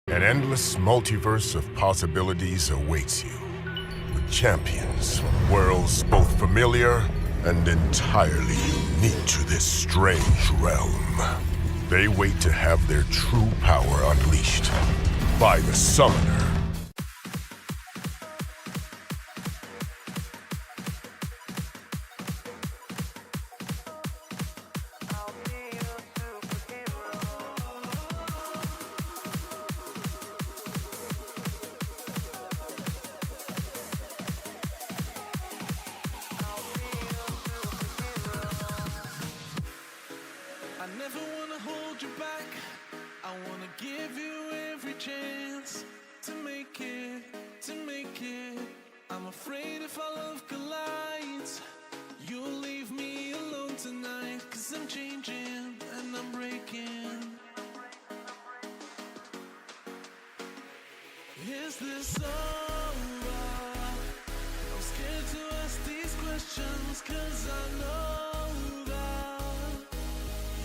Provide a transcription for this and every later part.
An endless multiverse of possibilities awaits you, with champions from worlds both familiar and entirely unique to this strange realm. They wait to have their true power unleashed by the Summoner. Is this over? I'm scared to ask these questions, 'cause I know that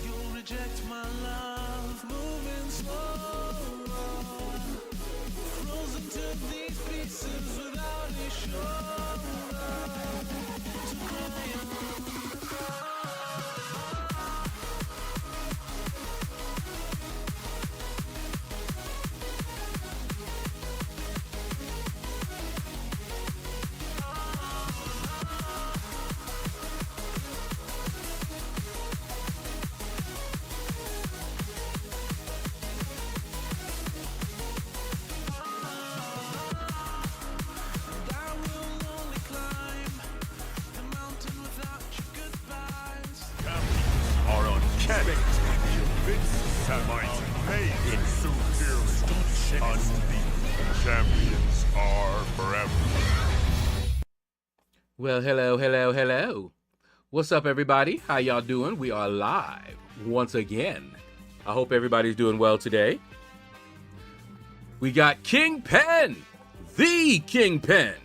you'll reject my love. Moving slower, frozen to these pieces without a shoulder to cry on. Champions are forever. Well, hello. What's up, everybody? How y'all doing? We are live once again. I hope everybody's doing well today. We got Kingpin, the Kingpin.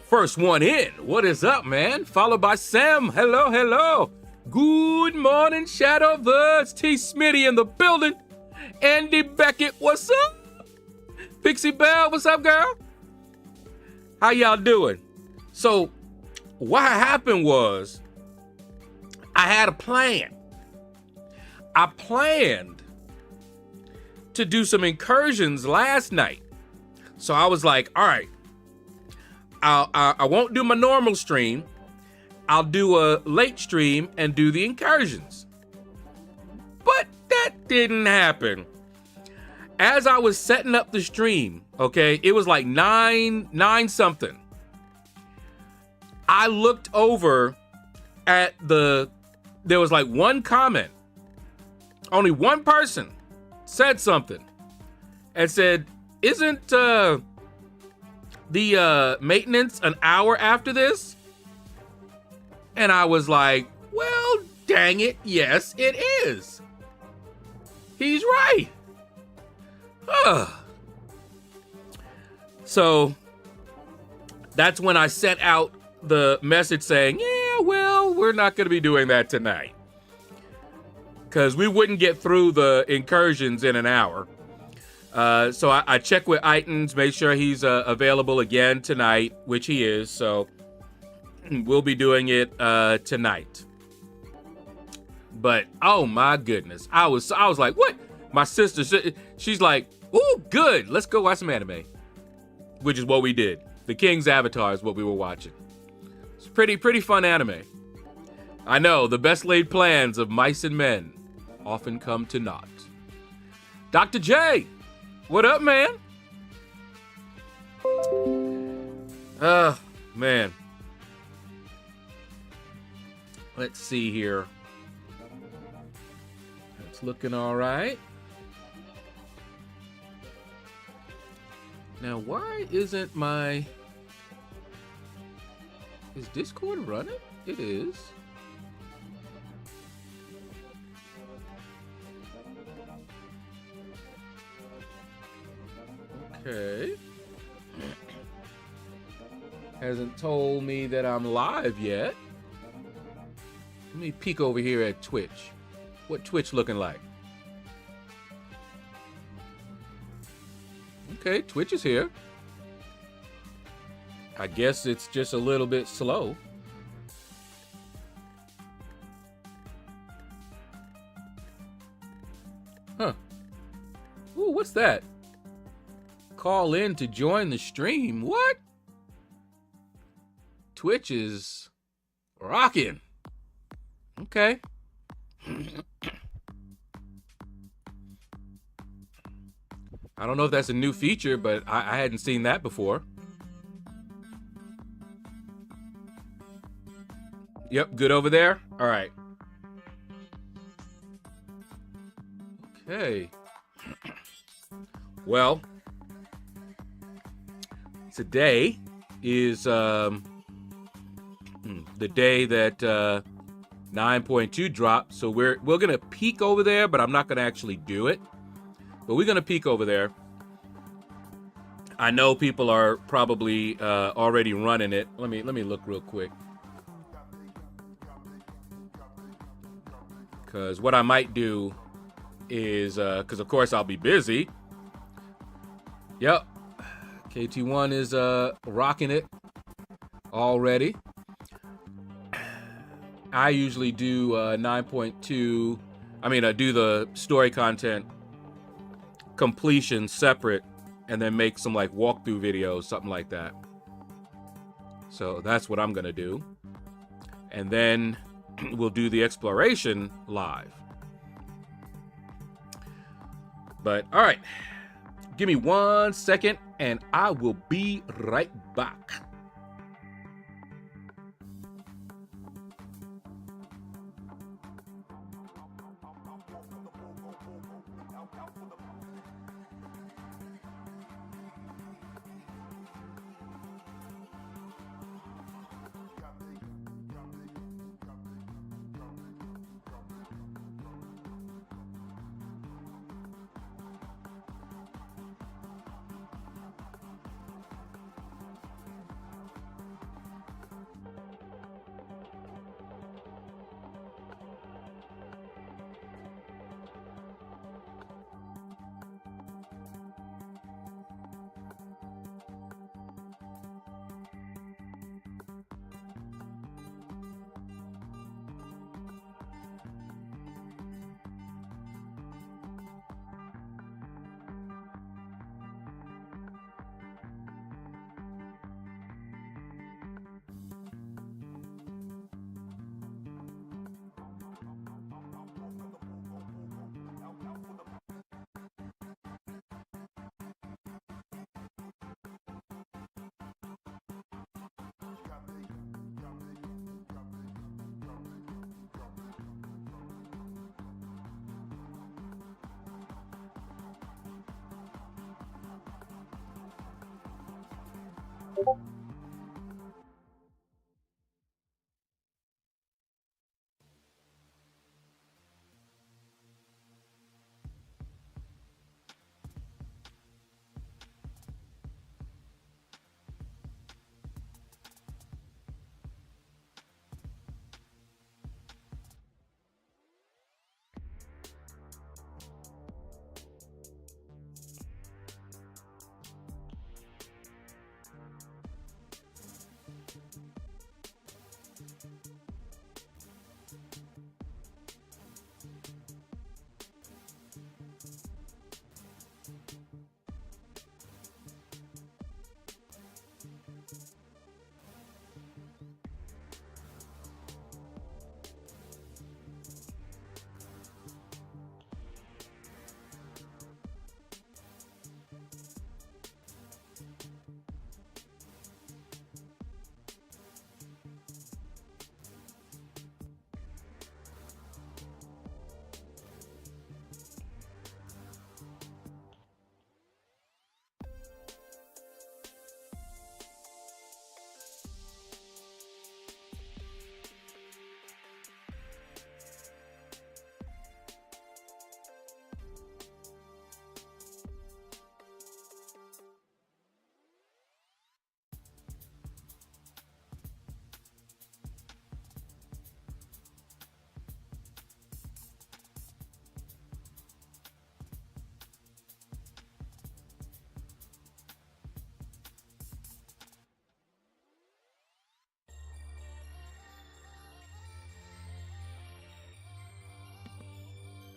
First one in. What is up, man? Followed by Sam. Hello. Good morning, Shadowverse. T. Smitty in the building. Andy Beckett, what's up? Pixie Bell, what's up, girl? How y'all doing? So, what happened was, I had a plan. I planned to do some incursions last night. So I was like, all right, I won't do my normal stream. I'll do a late stream and do the incursions. But that didn't happen. As I was setting up the stream, okay, it was like nine something. I looked over at there was like one comment. Only one person said something and said, isn't the maintenance an hour after this? And I was like, well, dang it, yes, it is. He's right. So that's when I sent out the message saying, yeah, well, we're not going to be doing that tonight. Because we wouldn't get through the incursions in an hour. So I checked with Itins, make sure he's available again tonight, which he is. So we'll be doing it tonight. But oh my goodness, I was like, what? My sister, she's like, ooh, good. Let's go watch some anime, which is what we did. The King's Avatar is what we were watching. It's pretty fun anime. I know the best laid plans of mice and men often come to naught. Dr. J, what up, man? Man. Let's see here. It's looking all right. Now, why isn't is Discord running? It is. Okay. Hasn't told me that I'm live yet. Let me peek over here at Twitch. What Twitch looking like? Okay, Twitch is here. I guess it's just a little bit slow. Huh. Ooh, what's that? Call in to join the stream. What? Twitch is rocking. Okay. I don't know if that's a new feature, but I hadn't seen that before. Yep, good over there? All right. Okay. Well, today is the day that 9.2 dropped, so we're gonna peek over there, but I'm not gonna actually do it. But we're gonna peek over there. I know people are probably already running it. Let me look real quick. Because what I might do is, because of course I'll be busy. Yep, KT1 is rocking it already. I usually do 9.2. I mean, I do the story content completion separate, and then make some like walkthrough videos, something like that. So that's what I'm gonna do, and then we'll do the exploration live. But all right, give me 1 second, and I will be right back.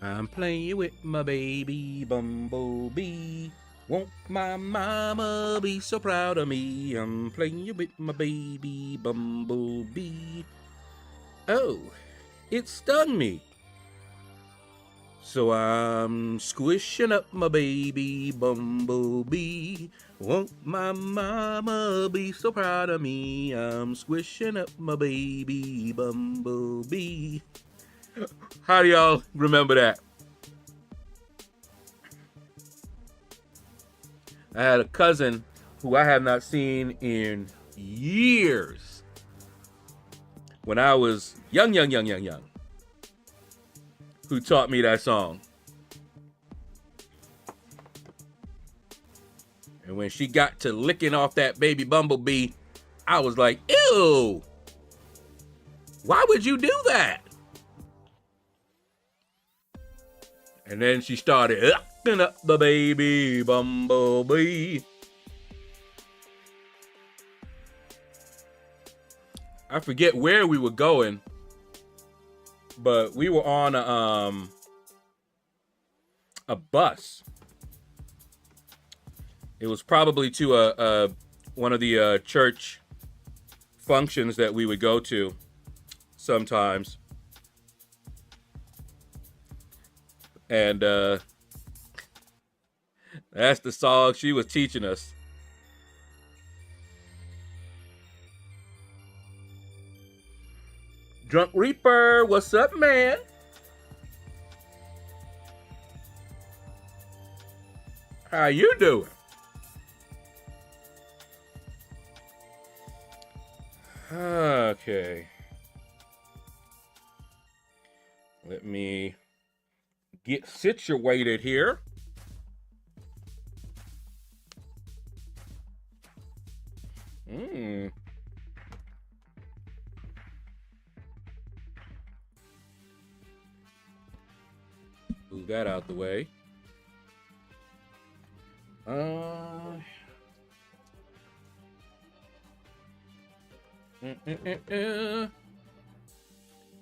I'm playing with my baby bumblebee. Won't my mama be so proud of me? I'm playing with my baby bumblebee. Oh, it stung me. So I'm squishing up my baby bumblebee. Won't my mama be so proud of me? I'm squishing up my baby bumblebee. How do y'all remember that? I had a cousin who I have not seen in years. When I was young, who taught me that song. And when she got to licking off that baby bumblebee, I was like, ew! Why would you do that? And then she started acting up the baby bumblebee. I forget where we were going, but we were on a bus. It was probably to one of the church functions that we would go to sometimes. And that's the song she was teaching us. Drunk Reaper, what's up, man? How you doing? Okay. Let me get situated here. Move that out the way.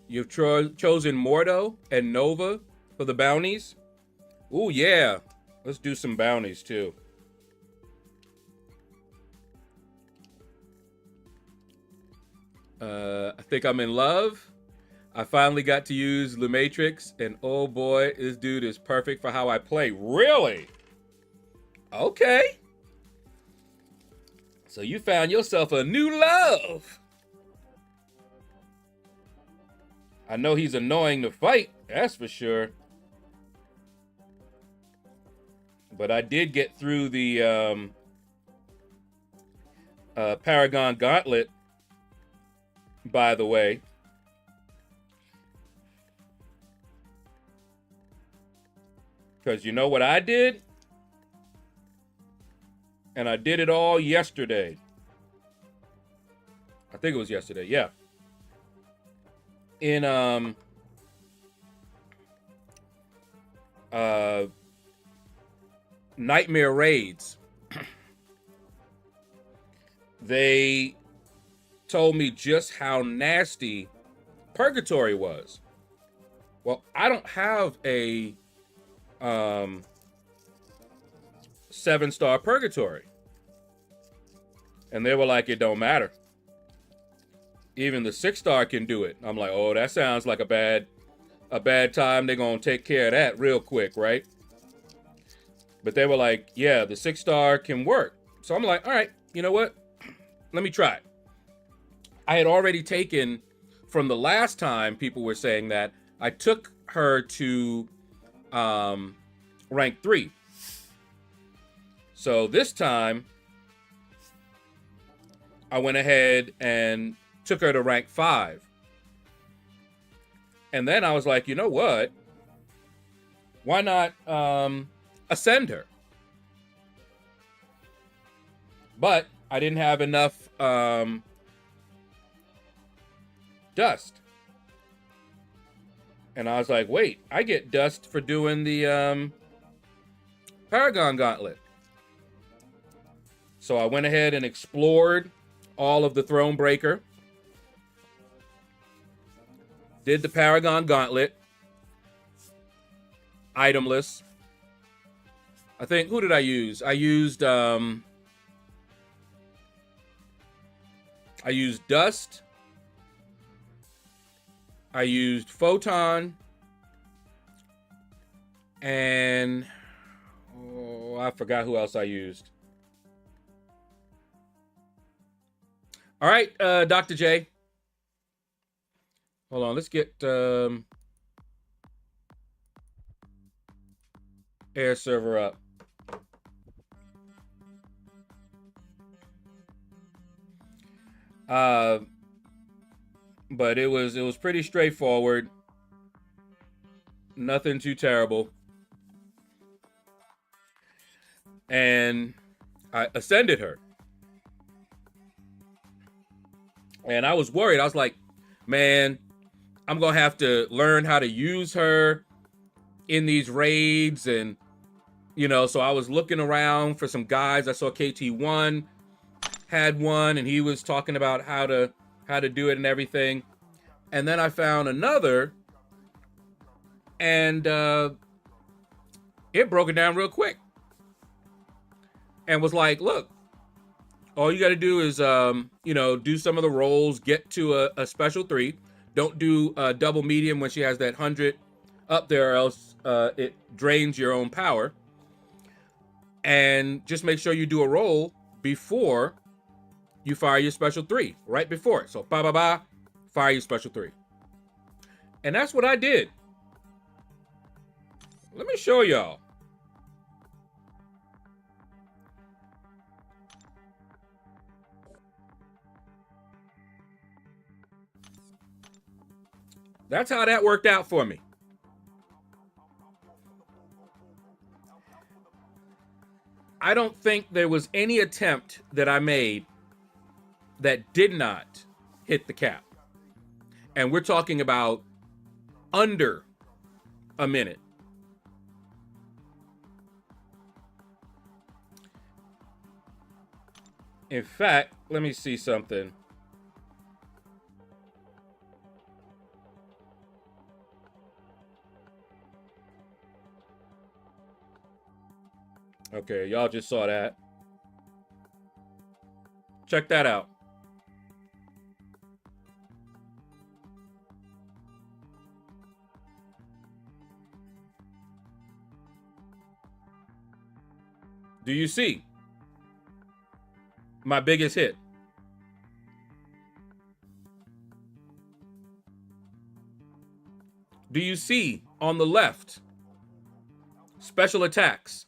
You've chosen Mordo and Nova for the bounties? Ooh, yeah. Let's do some bounties, too. I think I'm in love. I finally got to use the Matrix, and oh boy, this dude is perfect for how I play. Really? Okay. So you found yourself a new love. I know he's annoying to fight, that's for sure. But I did get through the Paragon Gauntlet, by the way. Because you know what I did? And I did it all yesterday. I think it was yesterday, yeah. In Nightmare Raids, they told me just how nasty Purgatory was. Well, I don't have a 7-star Purgatory. And they were like, it don't matter. Even the 6-star can do it. I'm like, oh, that sounds like a bad time. They're gonna take care of that real quick, right? But they were like, yeah, the 6-star can work. So I'm like, all right, you know what? Let me try it. I had already taken, from the last time people were saying that, I took her to rank 3. So this time, I went ahead and took her to rank 5. And then I was like, you know what? Why not ascend her? But I didn't have enough dust. And I was like, wait, I get dust for doing the Paragon Gauntlet. So I went ahead and explored all of the Thronebreaker. Did the Paragon Gauntlet. Itemless. I think, who did I use? I used Dust. I used Photon. And I forgot who else I used. All right, Dr. J. Hold on, let's get air server up. But it was pretty straightforward. Nothing too terrible. And I ascended her. And I was worried. I was like, man, I'm going to have to learn how to use her in these raids. And, you know, so I was looking around for some guys. I saw KT1 had one, and he was talking about how to do it and everything. And then I found another, and it broke it down real quick. And was like, look, all you got to do is, you know, do some of the rolls, get to a special 3. Don't do double medium when she has that 100 up there, or else it drains your own power. And just make sure you do a roll before you fire your special 3, right before it. So, fire your special 3. And that's what I did. Let me show y'all. That's how that worked out for me. I don't think there was any attempt that I made that did not hit the cap. And we're talking about under a minute. In fact, let me see something. Okay, y'all just saw that. Check that out. Do you see my biggest hit? Do you see on the left special attacks?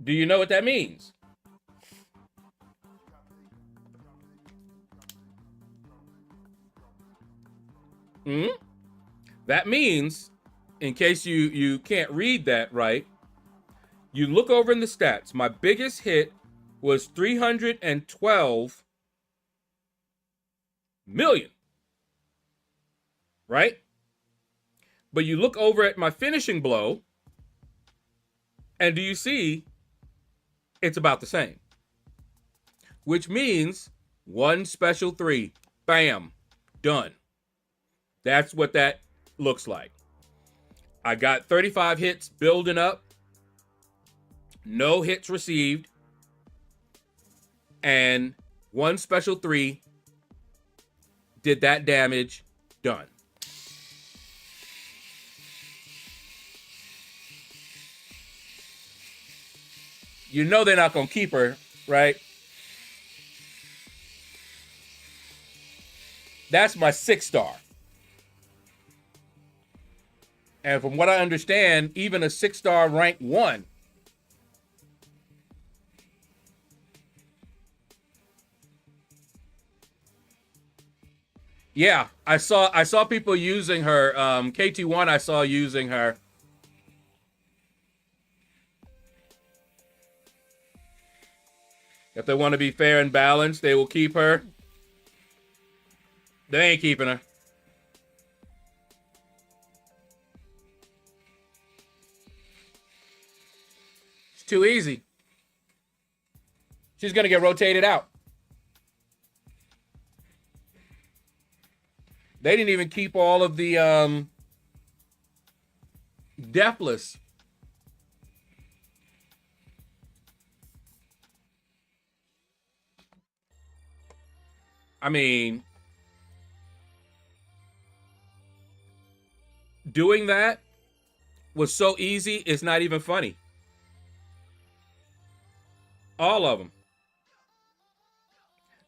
Do Do you know what that means? That means, in case you can't read that right, you look over in the stats. My biggest hit was 312 million, right? But you look over at my finishing blow, and do you see it's about the same? Which means one special 3, bam, done. That's what that looks like. I got 35 hits building up, no hits received, and one special 3 did that damage, done. You know they're not going to keep her, right? That's my 6-star. And from what I understand, even a 6-star rank 1. Yeah, I saw people using her. KT1 I saw using her. If they want to be fair and balanced, they will keep her. They ain't keeping her. It's too easy. She's going to get rotated out. They didn't even keep all of the deathless. I mean, doing that was so easy, it's not even funny. All of them.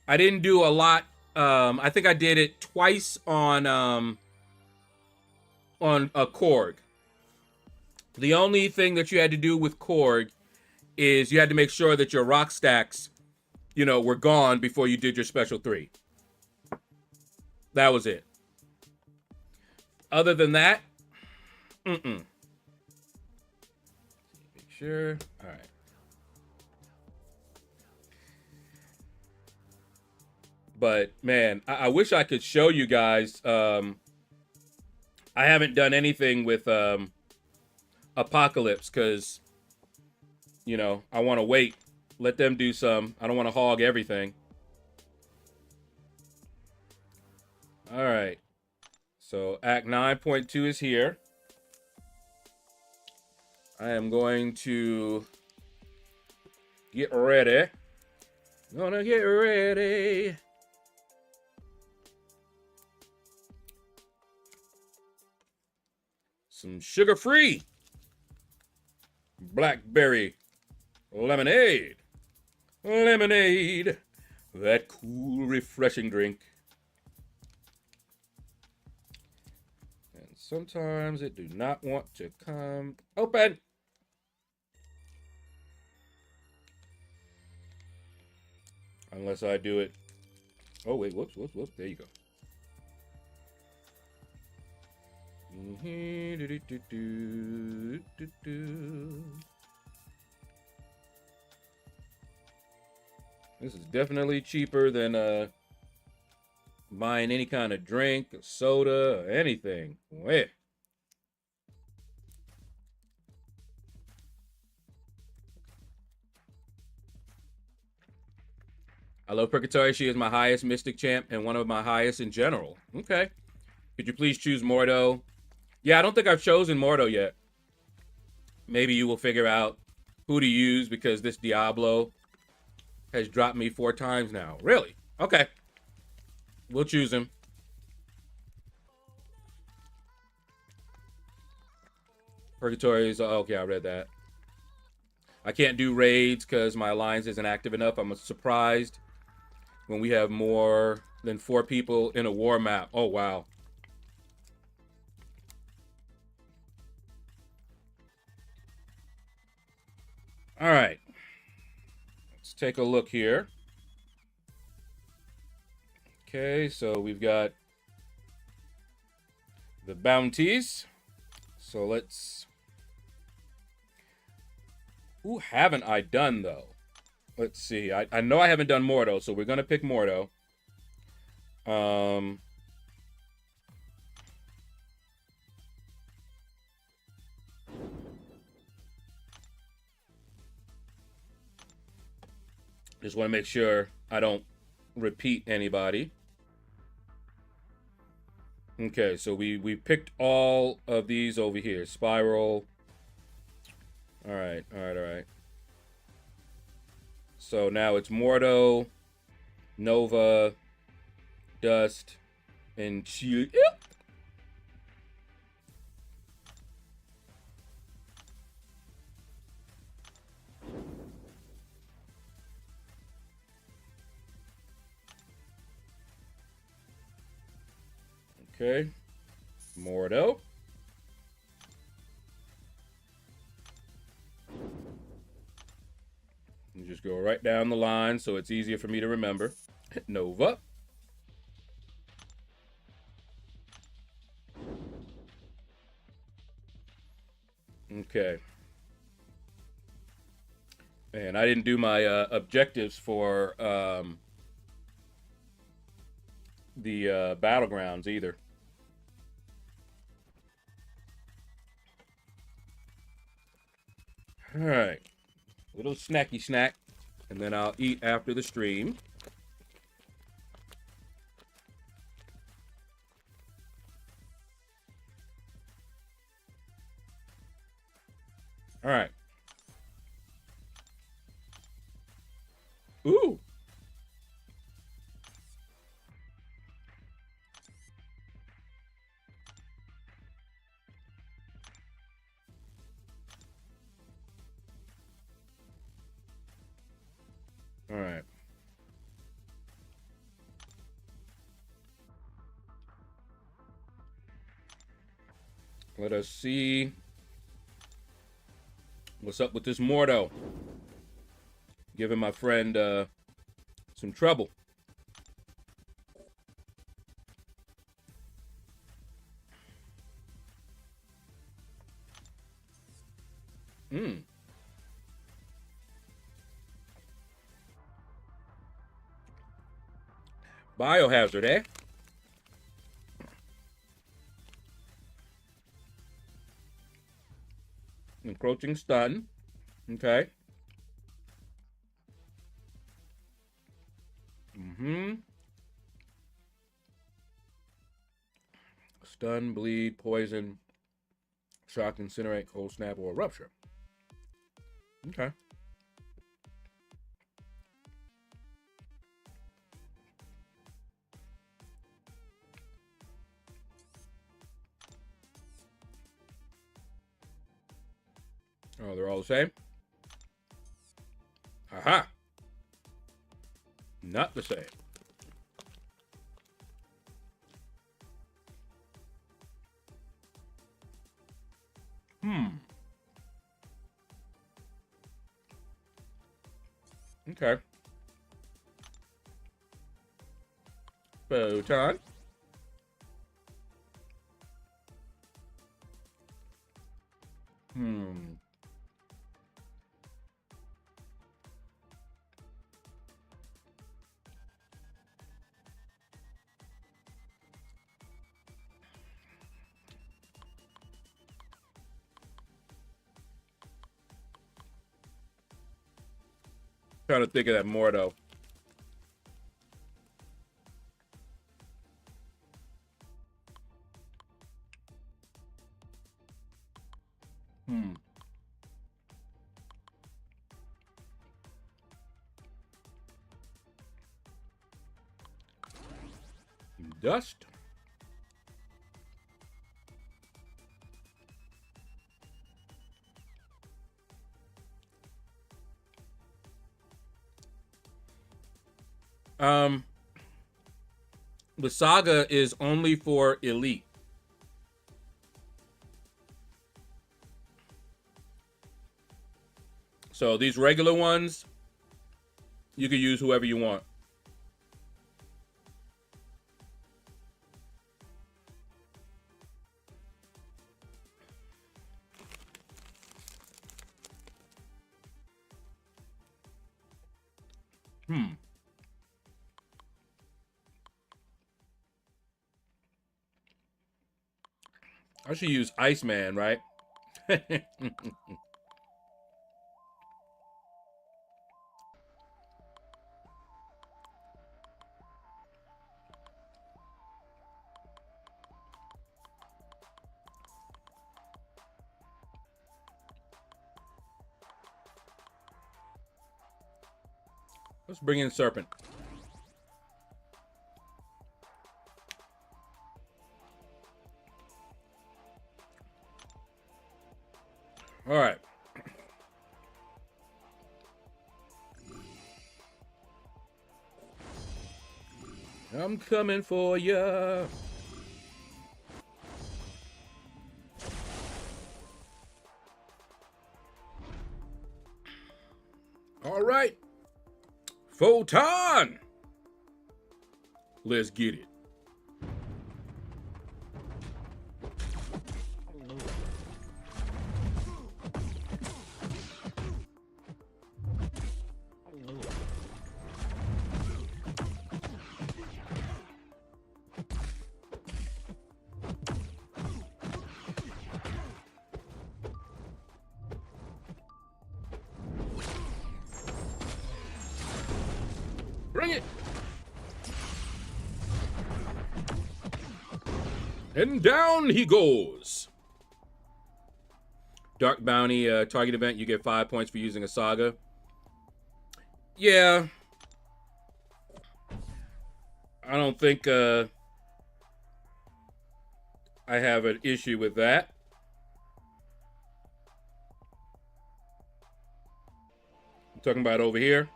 I didn't do a lot. I think I did it twice on a Korg. The only thing that you had to do with Korg is you had to make sure that your rock stacks, you know, were gone before you did your special 3. That was it. Other than that, Make sure. All right. But man, I wish I could show you guys. I haven't done anything with Apocalypse because, you know, I want to wait. Let them do some. I don't want to hog everything. All right. So Act 9.2 is here. I am going to get ready. Gonna get ready. Some sugar-free blackberry lemonade. Lemonade. That cool, refreshing drink. And sometimes it do not want to come open. Unless I do it. Oh, wait. Whoops. There you go. This is definitely cheaper than buying any kind of drink, or soda, or anything. Wait. I love Purgatory. She is my highest Mystic champ and one of my highest in general. Okay. Could you please choose Mordo? Yeah, I don't think I've chosen Mordo yet. Maybe you will figure out who to use because this Diablo has dropped me 4 times now. Really? Okay. We'll choose him. Purgatory is... okay, I read that. I can't do raids because my alliance isn't active enough. I'm surprised when we have more than 4 people in a war map. Oh, wow. All right. take a look here. Okay, so we've got the bounties. So let's... Who haven't I done, though? Let's see. I know I haven't done Mordo, so we're going to pick Mordo. Just want to make sure I don't repeat anybody. Okay, so we picked all of these over here. Spiral. All right. So now it's Mordo, Nova, Dust, and Chill. Okay, Mordo. You just go right down the line so it's easier for me to remember. Nova. Okay. And I didn't do my objectives for the battlegrounds either. All right. Little snacky snack, and then I'll eat after the stream. All right. Ooh. All right. Let us see what's up with this Mordo. Giving my friend some trouble. Biohazard, eh? Encroaching stun. Okay. Stun, bleed, poison, shock, incinerate, cold snap, or rupture. Okay. Oh, they're all the same? Aha! Not the same. Okay. Photon. Trying to think of that Mordo. Dust. The Saga is only for Elite. So these regular ones, You can use whoever you want. I should use Iceman, right? Let's bring in Serpent. All right. I'm coming for ya. All right. Photon. Let's get it. Bring it. And down he goes. Dark Bounty target event. You get 5 points for using a saga. Yeah. I don't think I have an issue with that. I'm talking about over here.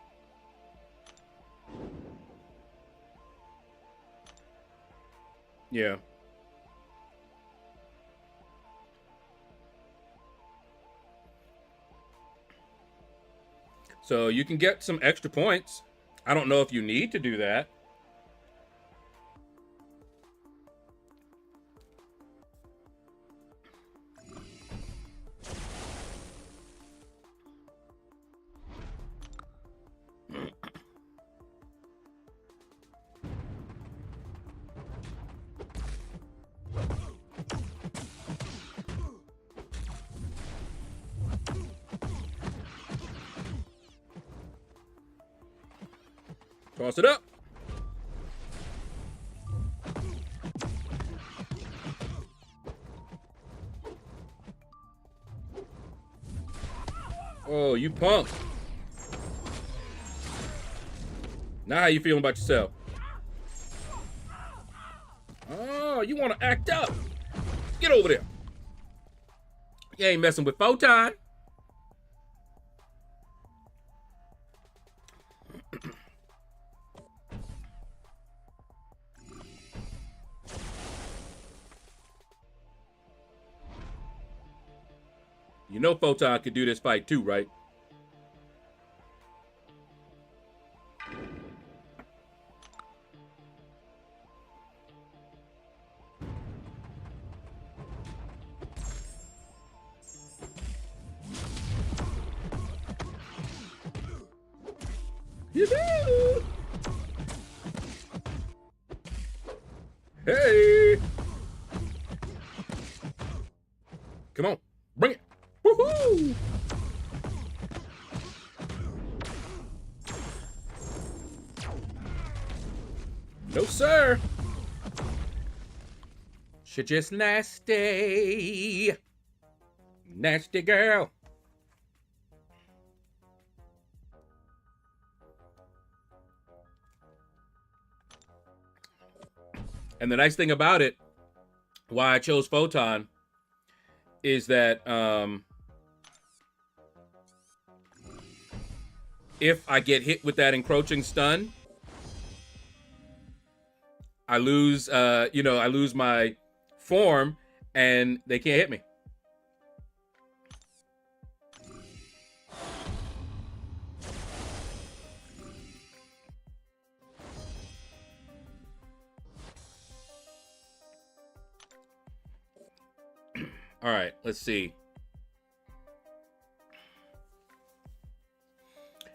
Yeah. So you can get some extra points. I don't know if you need to do that. Toss it up. Oh, you punk. Now how you feeling about yourself? Oh, you want to act up. Get over there. You ain't messing with Photon. You know Photon could do this fight too, right? Yoo-hoo! Hey! Come on, bring it! Woohoo! No, sir. She just nasty. Nasty girl. And the nice thing about it, why I chose Photon, is that if I get hit with that encroaching stun, I lose, I lose my form, and they can't hit me. All right, let's see.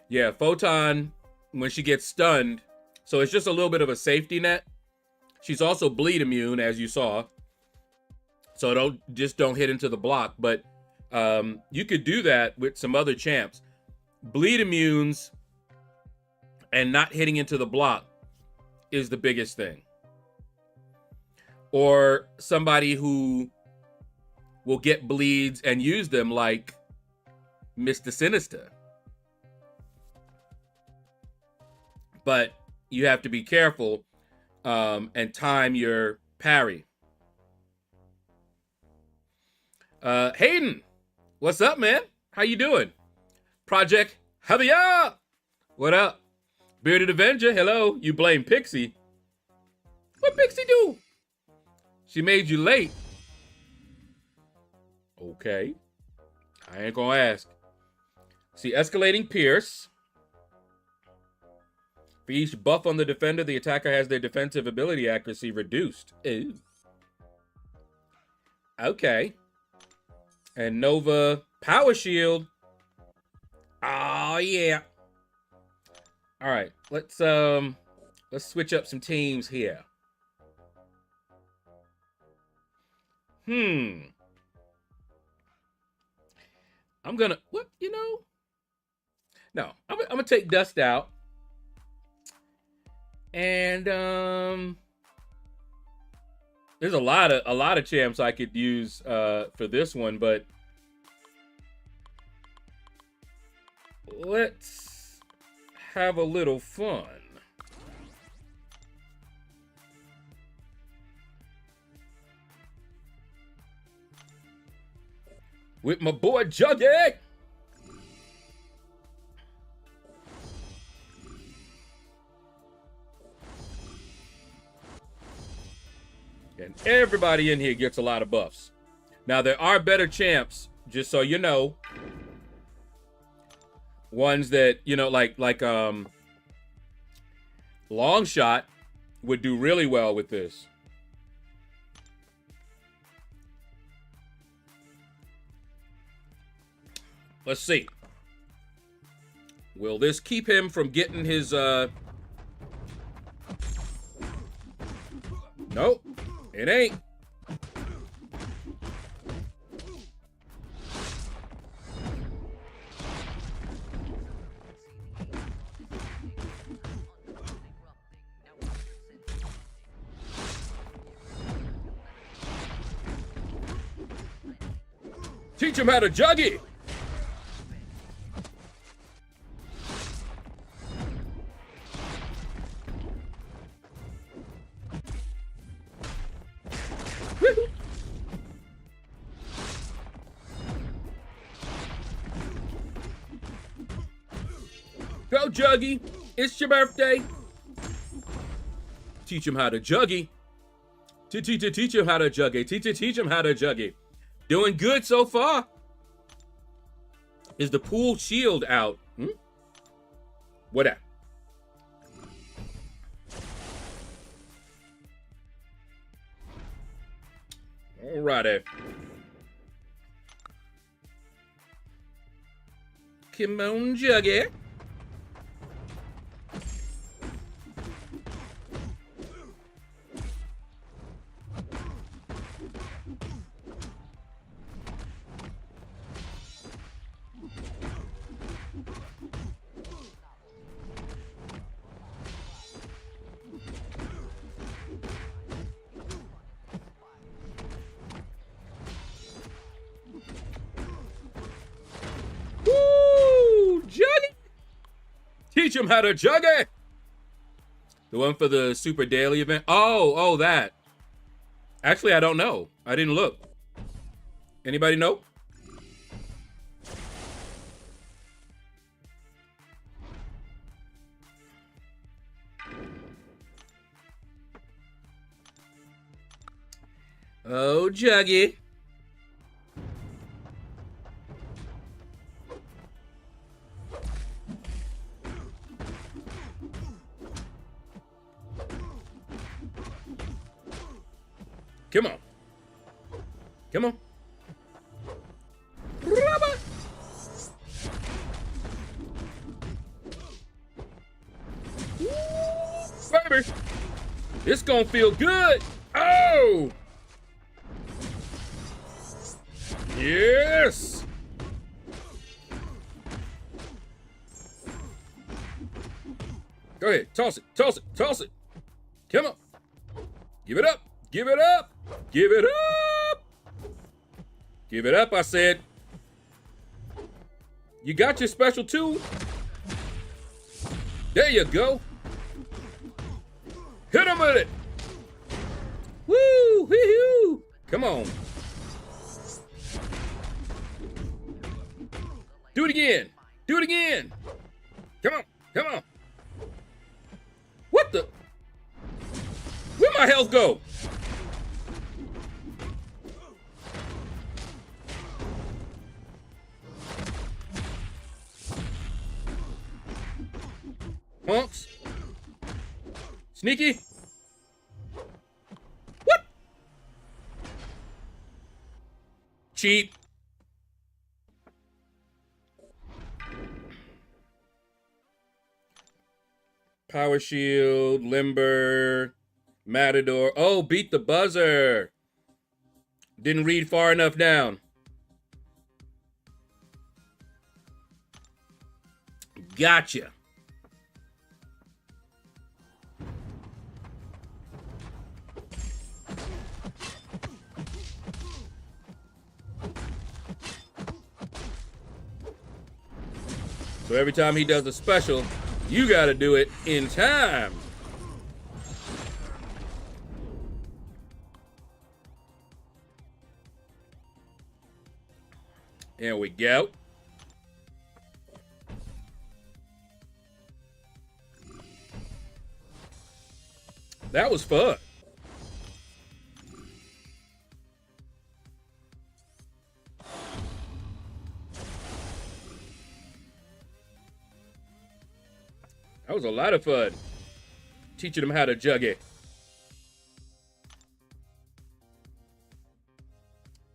Yeah, Photon, when she gets stunned, so it's just a little bit of a safety net. She's also bleed immune, as you saw. So don't hit into the block. But you could do that with some other champs. Bleed immunes and not hitting into the block is the biggest thing. Or somebody who will get bleeds and use them like Mr. Sinister. But you have to be careful and time your parry. Hayden, what's up, man? How you doing? Project Javier, what up? Bearded Avenger, hello. You blame Pixie. What Pixie do? She made you late. Okay. I ain't gonna ask. See, escalating Pierce. For each buff on the defender, the attacker has their defensive ability accuracy reduced. Ew. Okay. And Nova Power Shield. Oh yeah. All right, let's switch up some teams here. I'm gonna No, I'm gonna take Dust out. And there's a lot of champs I could use for this one, but let's have a little fun. With my boy Jughead. And everybody in here gets a lot of buffs. Now, there are better champs, just so you know. Ones that, like Long Shot would do really well with this. Let's see. Will this keep him from getting his, Nope. It ain't. Teach him how to juggy. Go, Juggy. It's your birthday. Teach him how to juggy. Teach him how to juggy. Teach him how to juggy. Doing good so far. Is the pool shield out? What up? Alrighty. Come on, Juggy. Teach him how to juggy. The one for the super daily event. Oh, that. Actually, I don't know. I didn't look. Anybody know? Oh, Juggy. Come on. Come on. baby. It's gonna feel good. Oh! Yes! Go ahead, toss it, toss it, toss it. Come on. Give it up, give it up, give it up. Give it up, I said. You got your special too. There you go. Hit him with it. Woo, wee-hoo. Come on. Do it again. Do it again. Come on, come on. What the? Where'd my health go? Punks. Sneaky. What? Cheap. Power Shield, Limber, Matador. Oh, beat the buzzer. Didn't read far enough down. Gotcha. So every time he does a special, you gotta do it in time. There we go. That was fun. That was a lot of fun. Teaching them how to jug it.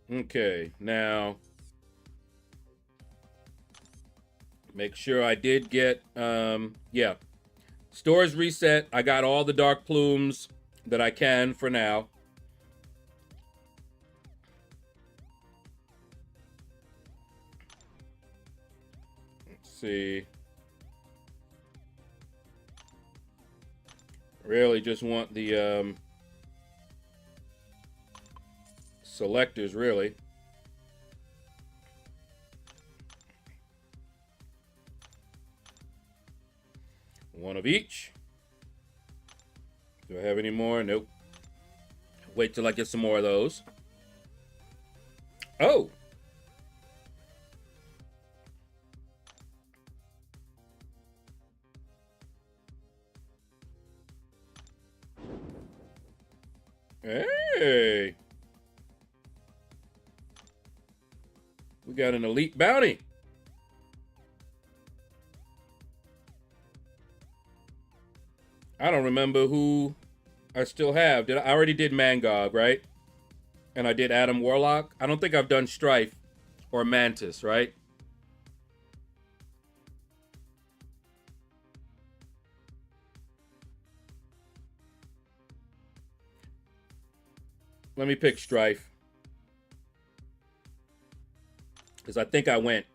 Okay, now make sure I did get, yeah. Stores reset. I got all the dark plumes that I can for now. Let's see. Really just want the selectors, really. One of each. Do I have any more? Nope. Wait till I get some more of those. Oh! Hey! We got an elite bounty. I don't remember who I still have. I already did Mangog, right? And I did Adam Warlock. I don't think I've done Strife or Mantis, right? Let me pick Strife. Because I think I went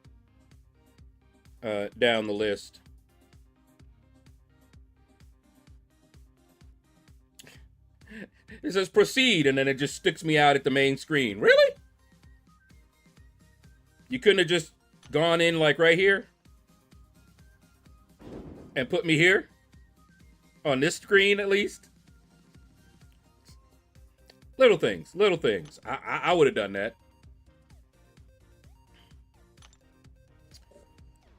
down the list. It says proceed, and then it just sticks me out at the main screen. Really? You couldn't have just gone in like right here? And put me here? On this screen, at least? Little things, little things. I would have done that.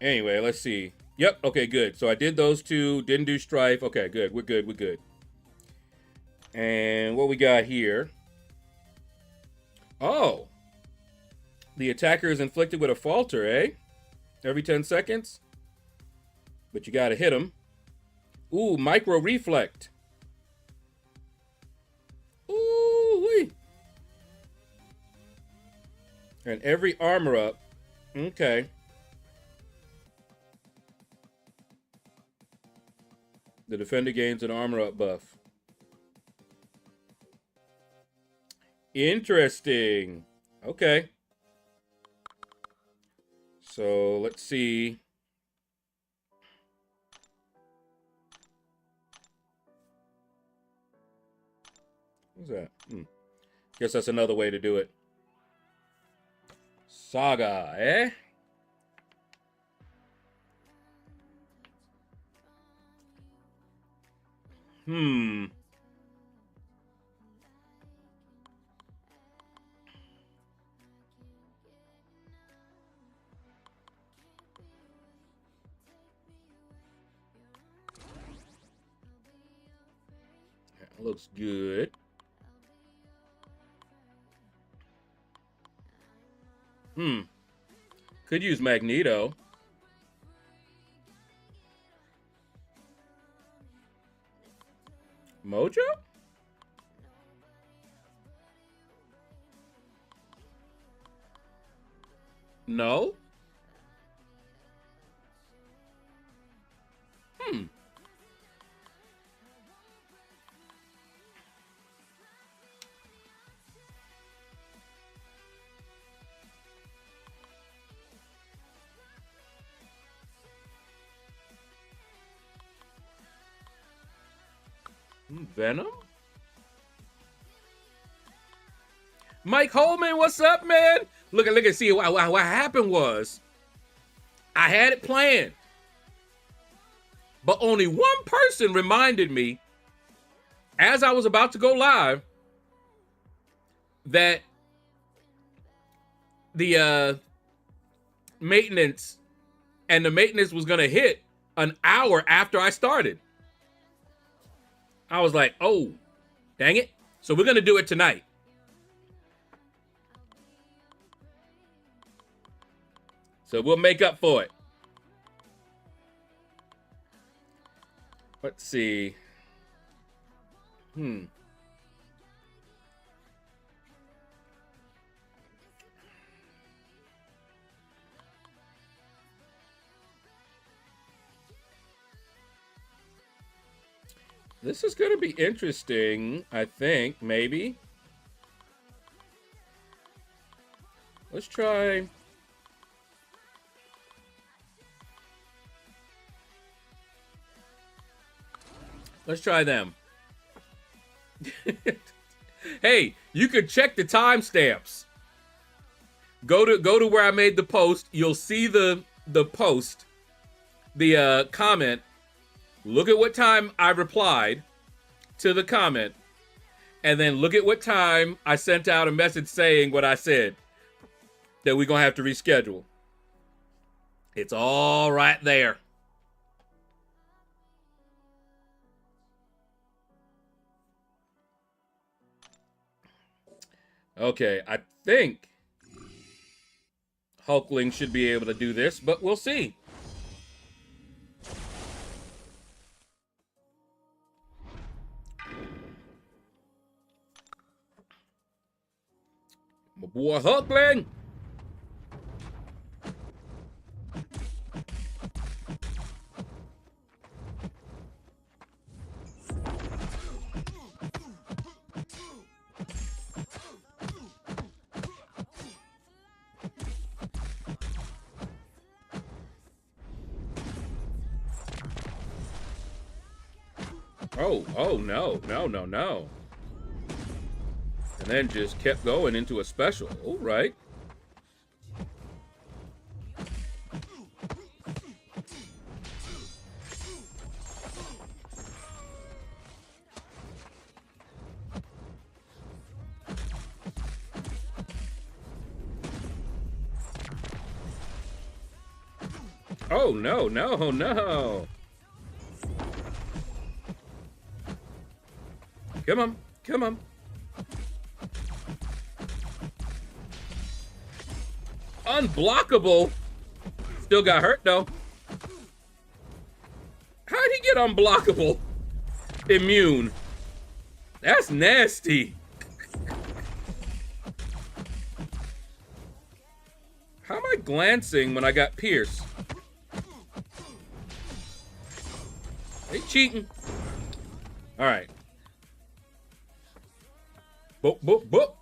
Anyway, let's see. Yep, okay, good. So I did those two, didn't do Strife. Okay, good, we're good, we're good. And what we got here? Oh. The attacker is inflicted with a falter, eh? Every 10 seconds. But you gotta hit him. Ooh, micro reflect. Ooh-wee. And every armor up. Okay. The defender gains an armor up buff. Interesting. Okay. So let's see. What's that? Guess that's another way to do it. Saga, eh? That looks good. Could use Magneto. Mojo? No. Venom? Mike Holman, what's up, man? Look at, see, what happened was, I had it planned, but only one person reminded me, as I was about to go live, that the maintenance was gonna hit an hour after I started. I was like, oh, dang it. So we're going to do it tonight. So we'll make up for it. Let's see. This is going to be interesting, I think, maybe. Let's try. Let's try them. Hey, you could check the timestamps. Go to where I made the post. You'll see the post, the comment. Look at what time I replied to the comment, and then look at what time I sent out a message saying what I said, that we're going to have to reschedule. It's all right there. Okay, I think Hulkling should be able to do this, but we'll see. My boy Hulkling. Oh, no. And then just kept going into a special. All right. Oh, no. Come on. Unblockable. Still got hurt though. How'd he get unblockable? Immune. That's nasty. How am I glancing when I got pierced? They cheating. All right. Boop, boop, boop.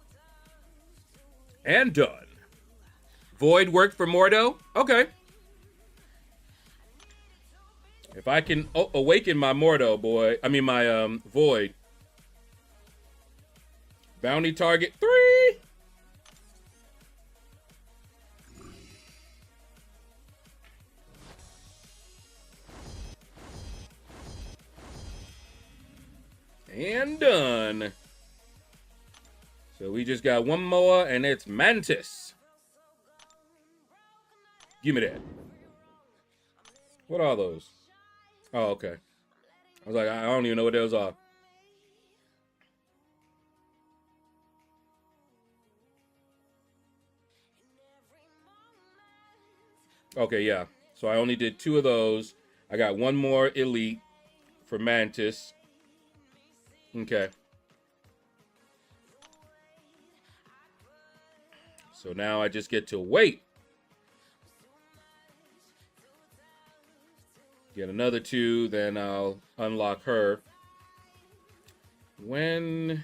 And done. Void worked for Mordo? Okay. If I can awaken my Mordo, boy. I mean, my Void. Bounty target 3. And done. So we just got one more, and it's Mantis. Give me that. What are those? Oh, okay. I was like, I don't even know what those are. Okay, yeah. So I only did 2 of those. I got one more elite for Mantis. Okay. So now I just get to wait. Get another 2, then I'll unlock her. When...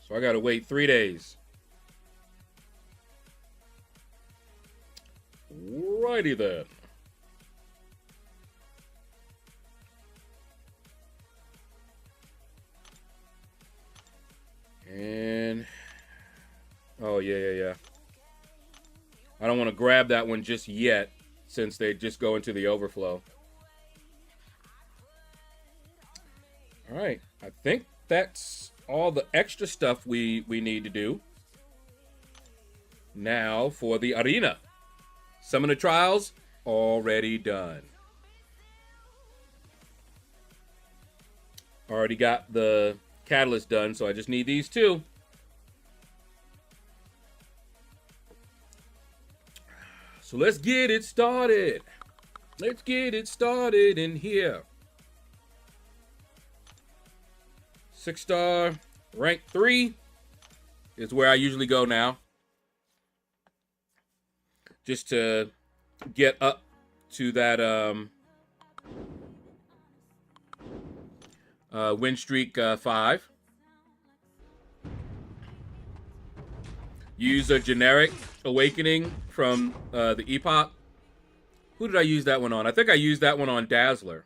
So I gotta wait 3 days. Righty then. And... Oh, yeah. I don't want to grab that one just yet, since they just go into the overflow. All right. I think that's all the extra stuff we need to do. Now for the arena. Some of the trials already done. Already got the catalyst done, so I just need these 2. So let's get it started. Let's get it started in here. 6-star, rank 3 is where I usually go now. Just to get up to that win streak 5. Use a generic awakening from the Epoch. Who did I use that one on? I think I used that one on Dazzler.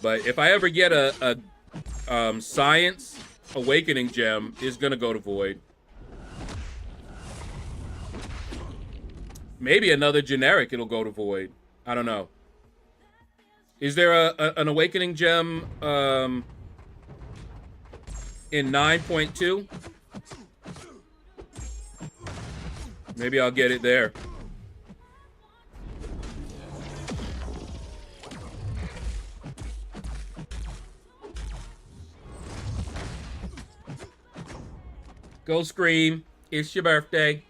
But if I ever get a Science Awakening gem, it's going to go to Void. Maybe another generic, it'll go to Void. I don't know. Is there an Awakening gem in 9.2? Maybe I'll get it there. Go Scream. It's your birthday.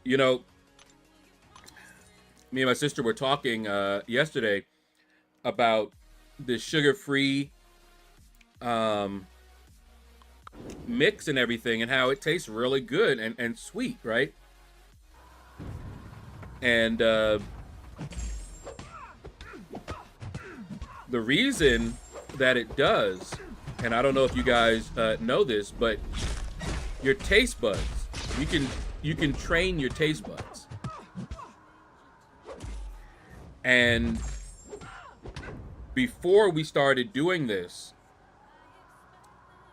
You know, me and my sister were talking yesterday about the sugar-free mix and everything, and how it tastes really good and sweet, right? And the reason that it does, and I don't know if you guys know this, but your taste buds, you can train your taste buds. And before we started doing this,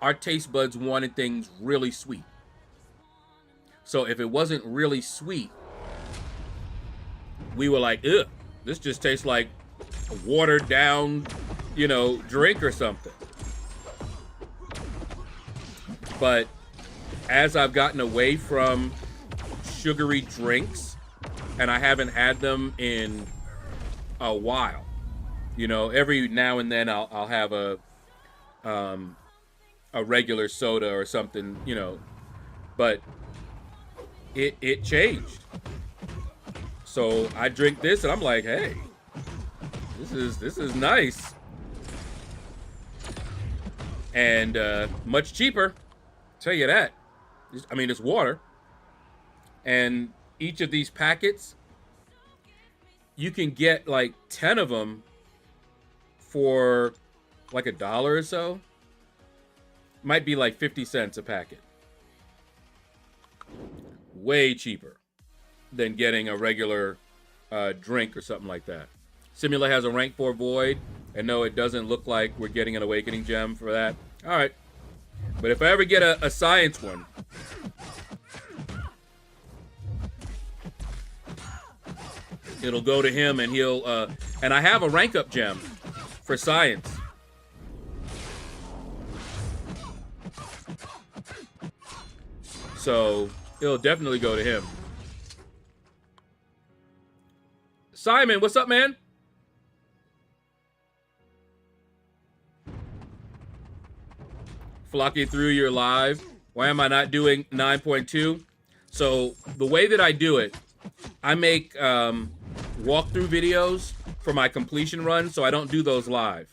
our taste buds wanted things really sweet. So if it wasn't really sweet, we were like, ugh, this just tastes like a watered down, you know, drink or something. But as I've gotten away from sugary drinks, and I haven't had them in a while, you know, every now and then I'll have a regular soda or something, you know, but it changed. So I drink this and I'm like, hey, This is nice. And much cheaper. Tell you that. I mean, it's water. And each of these packets, you can get like 10 of them for like $1 or so. Might be like 50 cents a packet. Way cheaper than getting a regular drink or something like that. Simula has a rank 4 void, and no, it doesn't look like we're getting an awakening gem for that. All right, but if I ever get a science one, it'll go to him, and he'll and I have a rank up gem for science. So it'll definitely go to him. Simon, what's up, man? Flocky through your live. Why am I not doing 9.2? So the way that I do it, I make walkthrough videos for my completion run, so I don't do those live.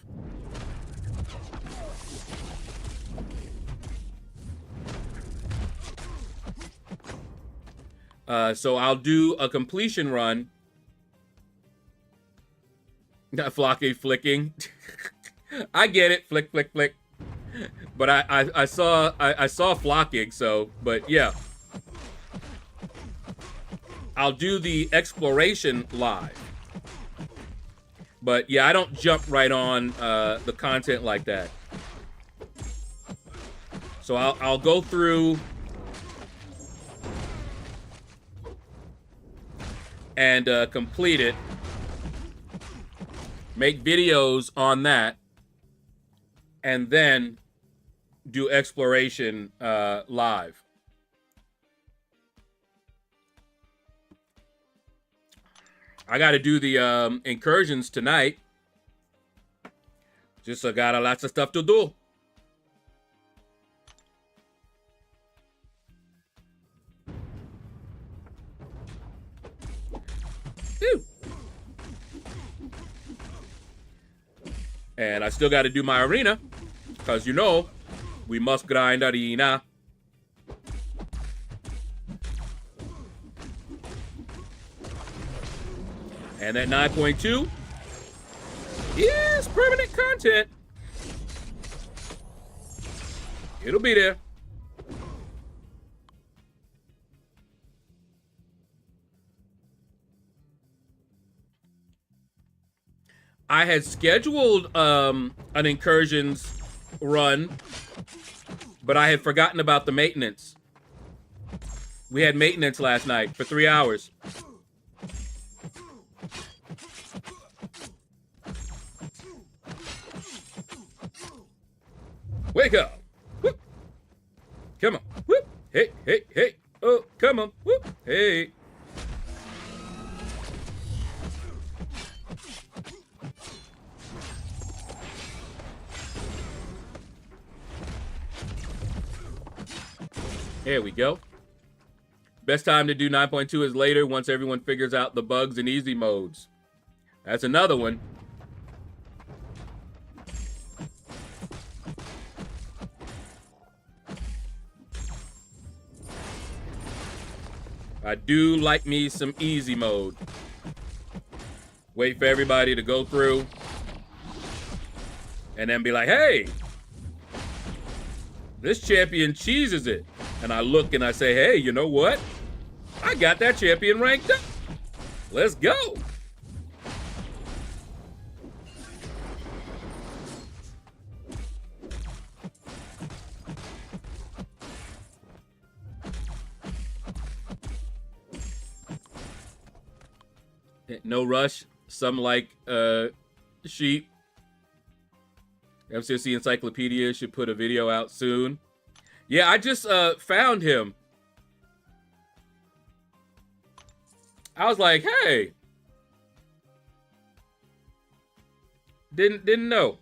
So I'll do a completion run. Not Flocky flicking. I get it, flick, flick, flick. But I saw flocking, so, but yeah. I'll do the exploration live. But yeah, I don't jump right on the content like that. So I'll go through and complete it. Make videos on that. And then do exploration live. I got to do the incursions tonight. Just got a lots of stuff to do. Whew. And I still got to do my arena. Because, you know, we must grind arena. And that 9.2 is permanent content. It'll be there. I had scheduled an incursions run, but I had forgotten about the maintenance. We had maintenance last night for 3 hours. Wake up. Whoop. Come on. Whoop. Hey, hey, hey. Oh, come on. Whoop. Hey. There we go. Best time to do 9.2 is later, once everyone figures out the bugs and easy modes. That's another one. I do like me some easy mode. Wait for everybody to go through. And then be like, hey, this champion cheeses it. And I look and I say, hey, you know what? I got that champion ranked up. Let's go. No rush. Some like sheep. MCC Encyclopedia should put a video out soon. Yeah, I just found him. I was like, hey. Didn't know.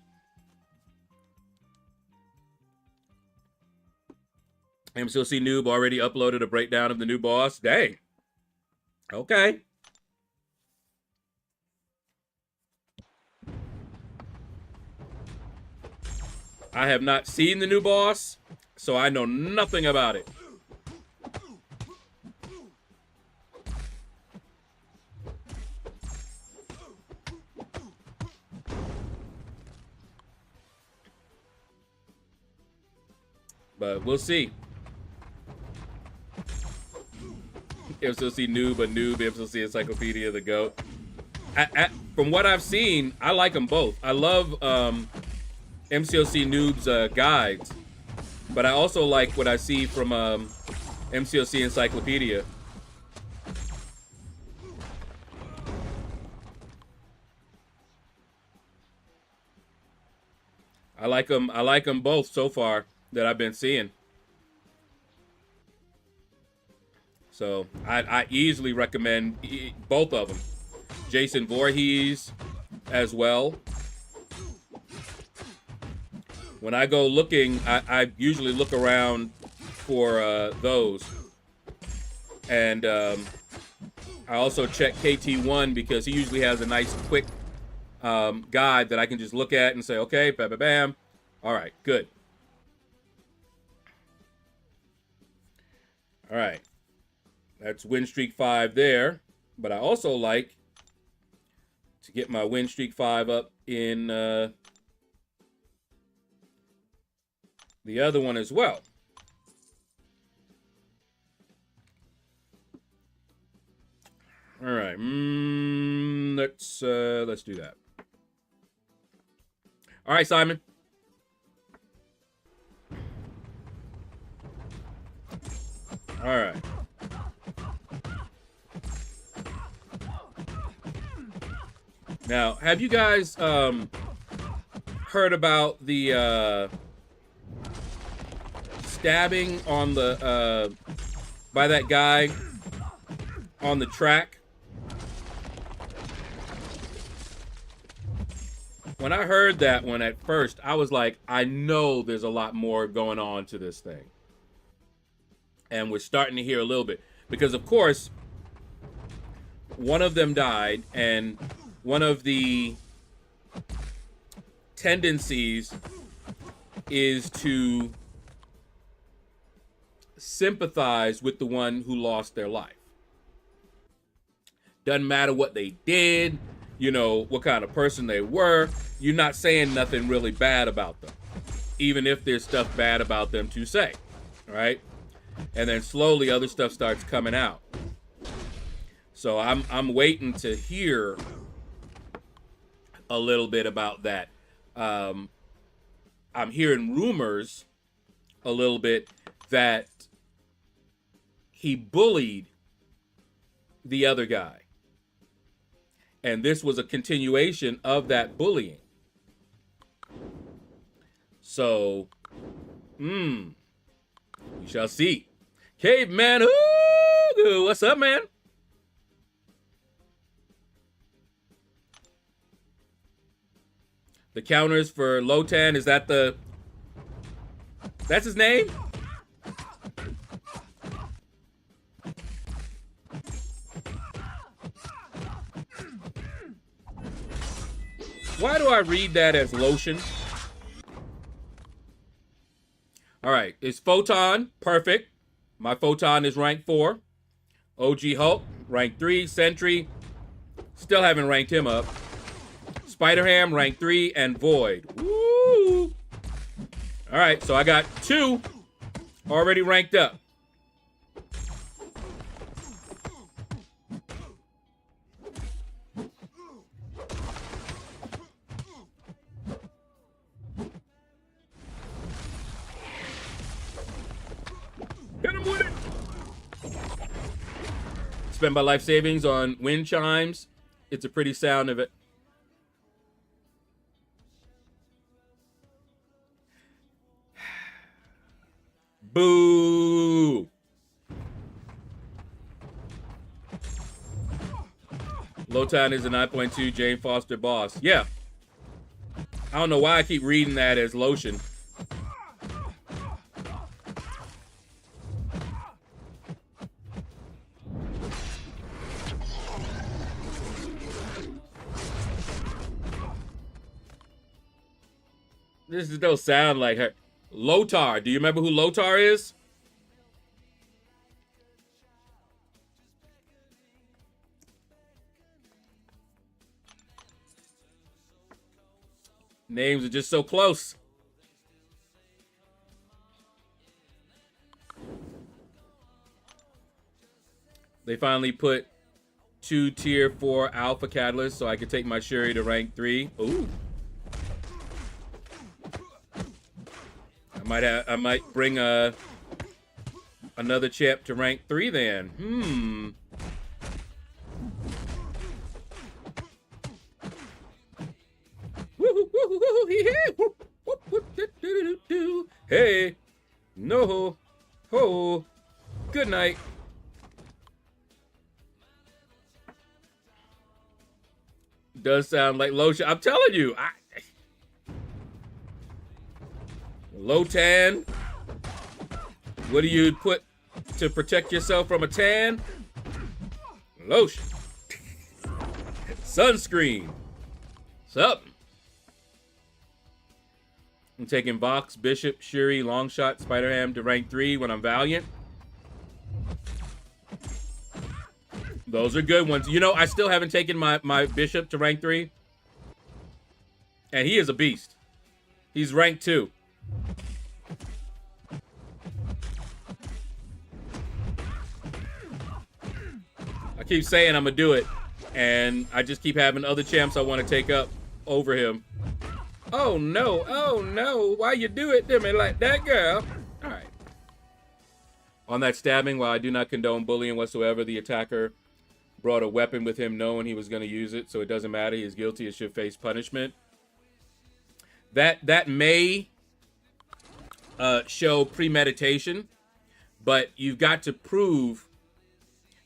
MCC Noob already uploaded a breakdown of the new boss. Dang. Okay. I have not seen the new boss, so I know nothing about it. But we'll see. MCLC noob, a noob, MCLC encyclopedia, the GOAT. From what I've seen, I like them both. I love MCLC noob's guides, but I also like what I see from MCLC encyclopedia. I like them both so far that I've been seeing. So I easily recommend both of them. Jason Voorhees as well. When I go looking, I usually look around for those. And I also check KT1 because he usually has a nice quick guide that I can just look at and say, okay, bam, bam, bam. All right, good. All right. That's win streak 5 there. But I also like to get my win streak 5 up in the other one as well. All right. Let's do that. All right, Simon. All right. Now, have you guys heard about the stabbing on the by that guy on the track? When I heard that one at first, I was like, I know there's a lot more going on to this thing. And we're starting to hear a little bit. Because, of course, one of them died, and one of the tendencies is to sympathize with the one who lost their life. Doesn't matter what they did, you know, what kind of person they were. You're not saying nothing really bad about them, even if there's stuff bad about them to say, right? And then slowly other stuff starts coming out. So I'm waiting to hear a little bit about that. I'm hearing rumors a little bit that he bullied the other guy. And this was a continuation of that bullying. So, we shall see. Caveman, ooh, what's up, man? The counters for Lotan, is that the... That's his name? Why do I read that as lotion? All right, it's Photon, perfect. My Photon is rank 4. OG Hulk, rank 3. Sentry, still haven't ranked him up. Spider-Ham, rank 3, and Void. Woo! All right, so I got 2 already ranked up. Hit him with it! Spend my life savings on wind chimes. It's a pretty sound of it. Boo! Lotan is a 9.2 Jane Foster boss. Yeah. I don't know why I keep reading that as lotion. This don't sound like her. Lotar. Do you remember who Lotar is? Names are just so close. They finally put 2 tier 4 alpha catalysts so I could take my Shuri to rank 3. Ooh. I might bring another champ to rank 3 then. Hey, no, ho, good night. Does sound like lotion. I'm telling you, low tan. What do you put to protect yourself from a tan? Lotion. Sunscreen. Something. I'm taking Vox, Bishop, Shuri, Longshot, Spider-Ham to rank 3 when I'm Valiant. Those are good ones. You know, I still haven't taken my Bishop to rank 3. And he is a beast. He's rank 2. I keep saying I'm going to do it. And I just keep having other champs I want to take up over him. Oh no, why you do it to me like that, girl? All right. On that stabbing, while I do not condone bullying whatsoever, the attacker brought a weapon with him knowing he was going to use it, so it doesn't matter. He is guilty and should face punishment. That may show premeditation, but you've got to prove,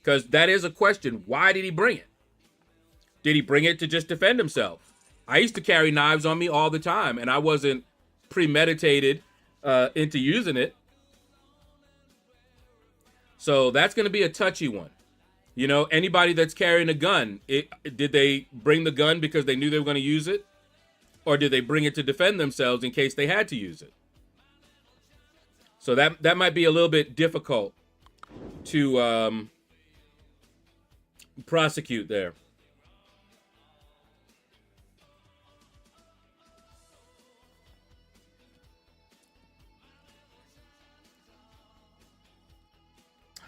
because that is a question. Why did he bring it? Did he bring it to just defend himself? I used to carry knives on me all the time, and I wasn't premeditated into using it. So that's going to be a touchy one. You know, anybody that's carrying a gun, did they bring the gun because they knew they were going to use it? Or did they bring it to defend themselves in case they had to use it? So that might be a little bit difficult to prosecute there.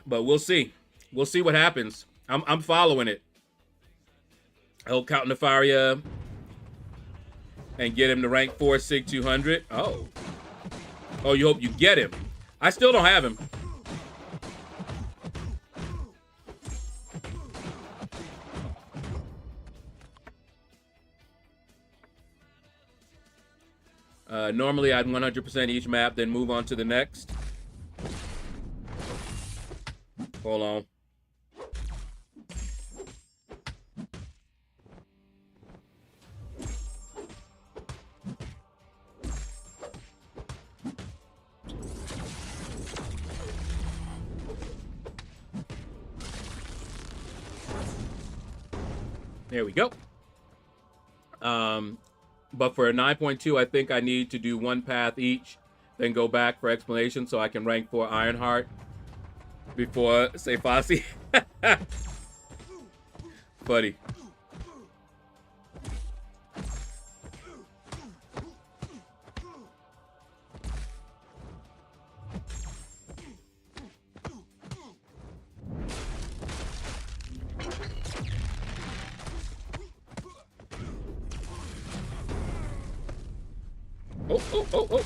But we'll see. We'll see what happens. I'm following it. I hope Count Nefaria and get him to rank 4 SIG 200. Oh, you hope you get him. I still don't have him. Normally I'd 100% each map, then move on to the next. Hold on. There we go. But for a 9.2, I think I need to do 1 path each, then go back for explanation so I can rank 4 Ironheart before say Fossey. Buddy.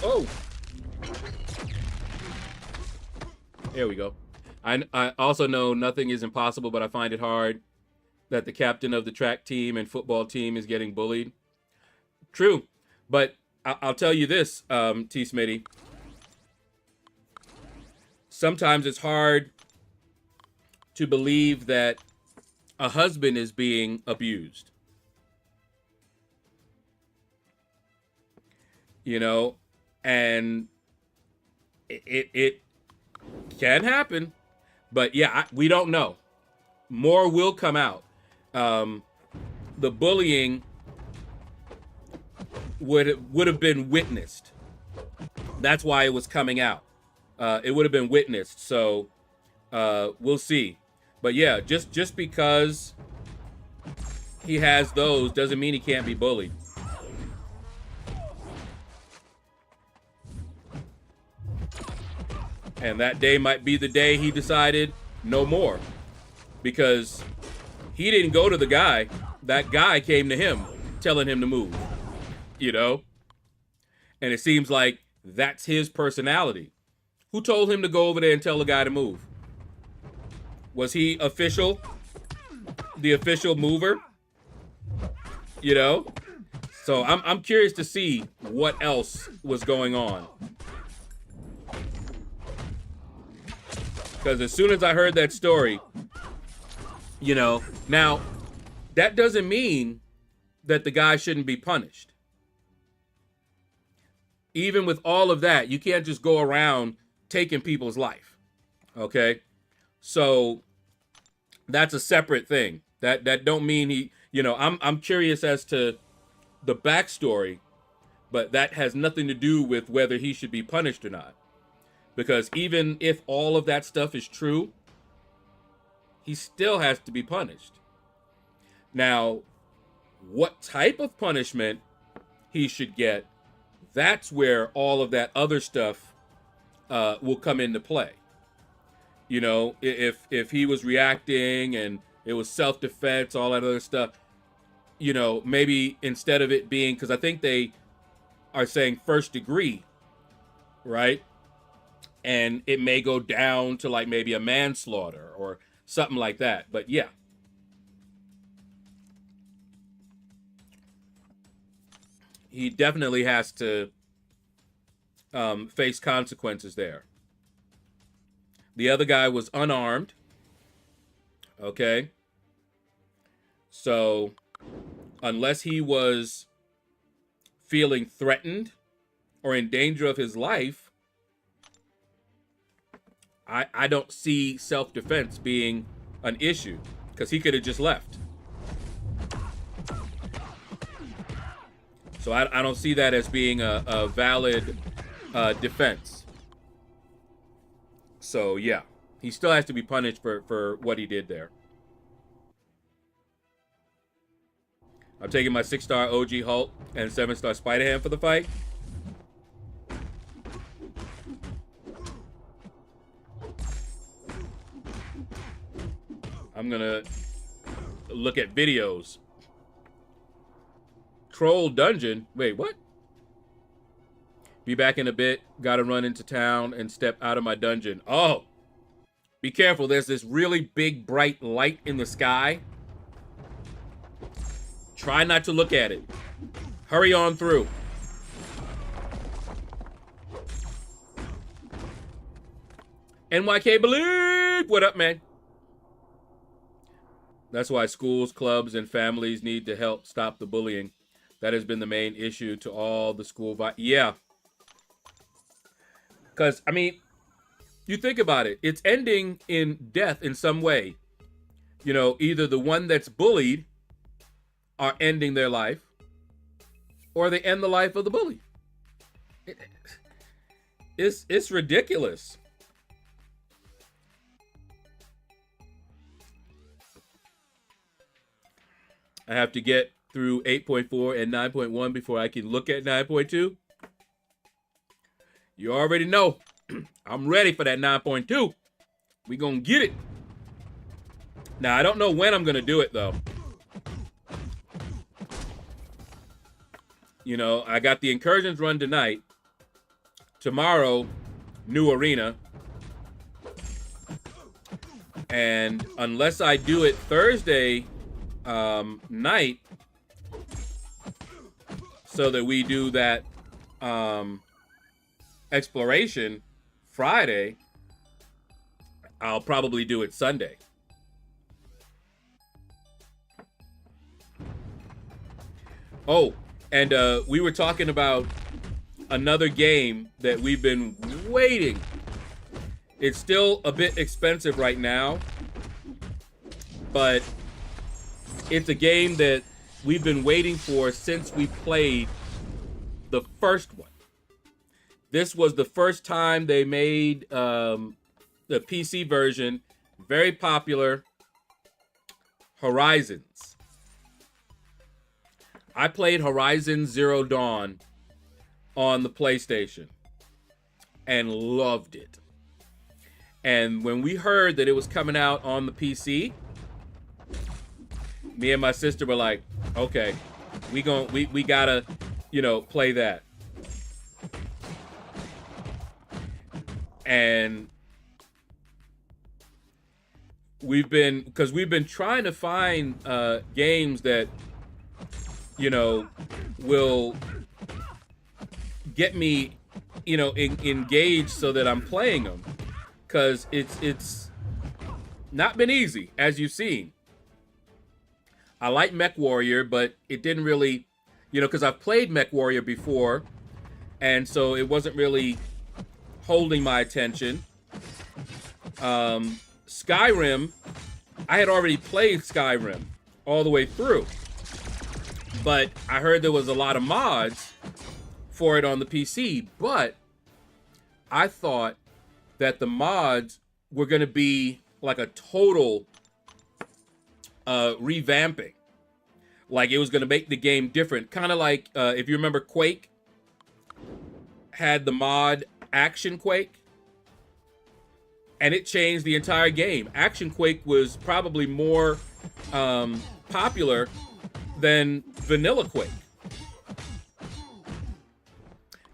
Oh. There we go. I also know nothing is impossible, but I find it hard that the captain of the track team and football team is getting bullied. True, but I'll tell you this, T. Smitty. Sometimes it's hard to believe that a husband is being abused. You know, and it can happen. But yeah, we don't know. More will come out. The bullying would have been witnessed. That's why it was coming out. It would have been witnessed. So we'll see. But yeah, just because he has those doesn't mean he can't be bullied. And that day might be the day he decided no more. Because he didn't go to the guy. That guy came to him telling him to move. You know? And it seems like that's his personality. Who told him to go over there and tell the guy to move? Was he official? The official mover? You know? So I'm curious to see what else was going on. Because as soon as I heard that story, you know, now that doesn't mean that the guy shouldn't be punished. Even with all of that, you can't just go around taking people's life. Okay? So that's a separate thing. That don't mean he, you know, I'm curious as to the backstory, but that has nothing to do with whether he should be punished or not. Because even if all of that stuff is true, he still has to be punished. Now, what type of punishment he should get, that's where all of that other stuff will come into play. You know, if he was reacting and it was self-defense, all that other stuff, you know, maybe instead of it being, because I think they are saying first degree, right? And it may go down to like maybe a manslaughter or something like that. But yeah. He definitely has to face consequences there. The other guy was unarmed. Okay. So unless he was feeling threatened or in danger of his life, I don't see self-defense being an issue because he could have just left. So I don't see that as being a valid defense. So yeah, he still has to be punished for what he did there. I'm taking my 6-star OG Hulk and 7-star Spider-Ham for the fight. I'm gonna look at videos. Troll dungeon. Wait, what? Be back in a bit. Gotta run into town and step out of my dungeon. Oh, be careful. There's this really big, bright light in the sky. Try not to look at it. Hurry on through. NYK Believe! What up, man? That's why schools, clubs, and families need to help stop the bullying. That has been the main issue to all the school. Yeah. Because, I mean, you think about it. It's ending in death in some way. You know, either the one that's bullied are ending their life, or they end the life of the bully. It's ridiculous. I have to get through 8.4 and 9.1 before I can look at 9.2. You already know. I'm ready for that 9.2. We gonna get it. Now, I don't know when I'm gonna do it, though. You know, I got the incursions run tonight. Tomorrow, new arena. And unless I do it Thursday night, so that we do that exploration Friday, I'll probably do it Sunday. Oh, and we were talking about another game that we've been waiting. It's still a bit expensive right now, but it's a game that we've been waiting for since we played the first one. This was the first time they made the PC version very popular. Horizons. I played Horizon Zero Dawn on the PlayStation and loved it. And when we heard that it was coming out on the PC, me and my sister were like, okay, we gotta, you know, play that. And we've been trying to find games that, you know, will get me, you know, engaged so that I'm playing them, because it's not been easy, as you've seen. I like Mech Warrior, but it didn't really, you know, because I've played Mech Warrior before, and so it wasn't really holding my attention. Skyrim, I had already played Skyrim all the way through, but I heard there was a lot of mods for it on the PC, but I thought that the mods were going to be like a total revamping. Like it was going to make the game different. Kind of like, if you remember, Quake had the mod Action Quake, and it changed the entire game. Action Quake was probably more popular than Vanilla Quake.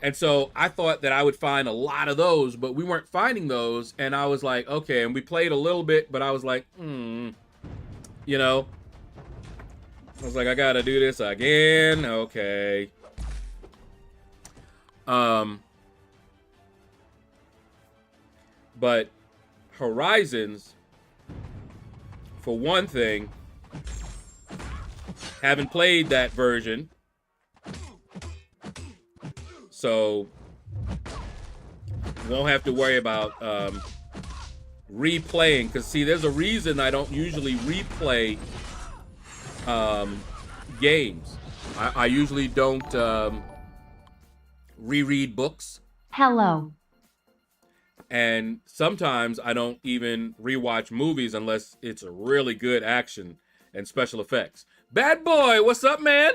And so I thought that I would find a lot of those, but we weren't finding those. And I was like, okay, and we played a little bit, but I was like, you know, I was like, I gotta do this again. Okay. But Horizons, for one thing, haven't played that version, so won't have to worry about replaying. Because see, there's a reason I don't usually replay games. I usually don't reread books. Hello. And sometimes I don't even rewatch movies unless it's a really good action and special effects. Bad boy, what's up, man?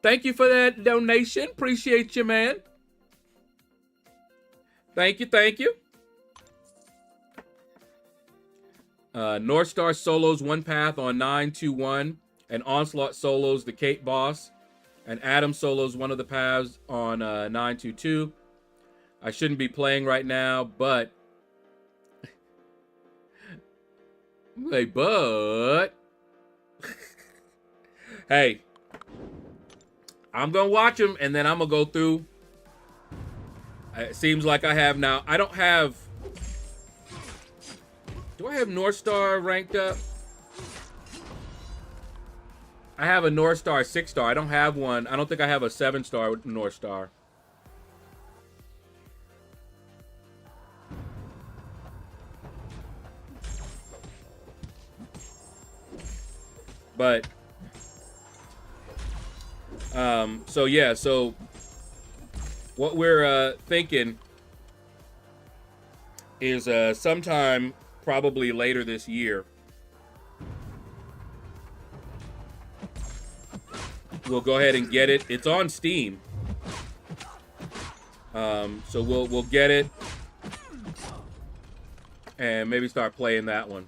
Thank you for that donation. Appreciate you, man. Thank you, thank you. North Star solos One Path on 921, and Onslaught solos the Cape Boss, and Adam solos one of the paths on 922. I shouldn't be playing right now, but hey, I'm gonna watch them and then I'm gonna go through. It seems like I have now. I don't have. Do I have North Star ranked up? I have a North Star 6-star. I don't have one. I don't think I have a 7-star with North Star. But, so yeah, so what we're thinking is sometime probably later this year, we'll go ahead and get it. It's on Steam. So we'll get it and maybe start playing that one.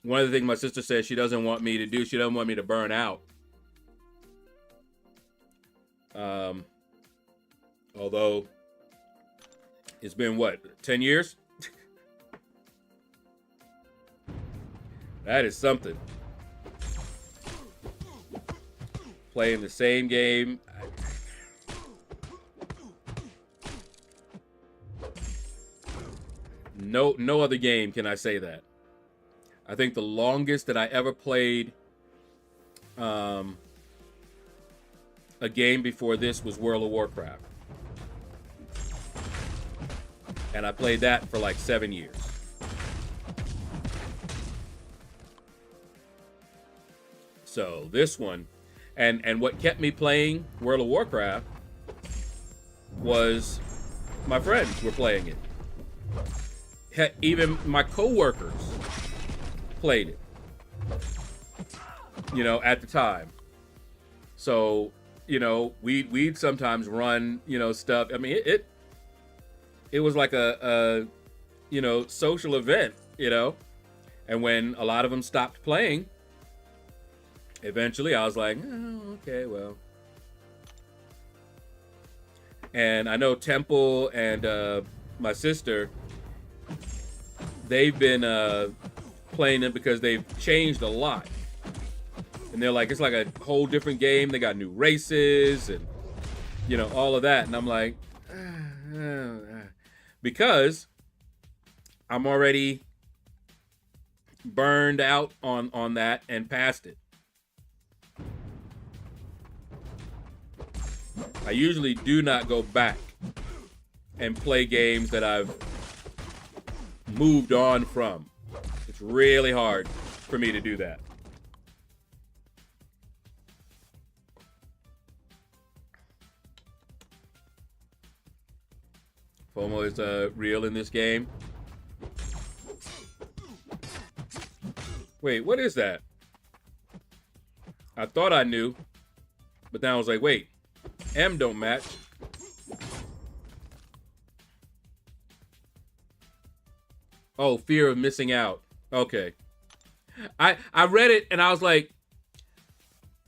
One of the things my sister says she doesn't want me to do, she doesn't want me to burn out. Although it's been what, 10 years? That is something. Playing the same game. No other game can I say that. I think the longest that I ever played a game before this was World of Warcraft. And I played that for like 7 years. So this one, and what kept me playing World of Warcraft was my friends were playing it. Heck, even my coworkers played it, you know, at the time. So, you know, we'd sometimes run, you know, stuff. I mean, it was like a you know, social event, you know. And when a lot of them stopped playing, eventually I was like, oh, okay, well. And I know Temple and my sister, they've been playing it because they've changed a lot. And they're like, it's like a whole different game. They got new races and, you know, all of that. And I'm like, because I'm already burned out on that and past it. I usually do not go back and play games that I've moved on from. It's really hard for me to do that. FOMO is real in this game. Wait, what is that? I thought I knew, but then I was like, wait, M don't match. Oh, fear of missing out. Okay. I read it and I was like,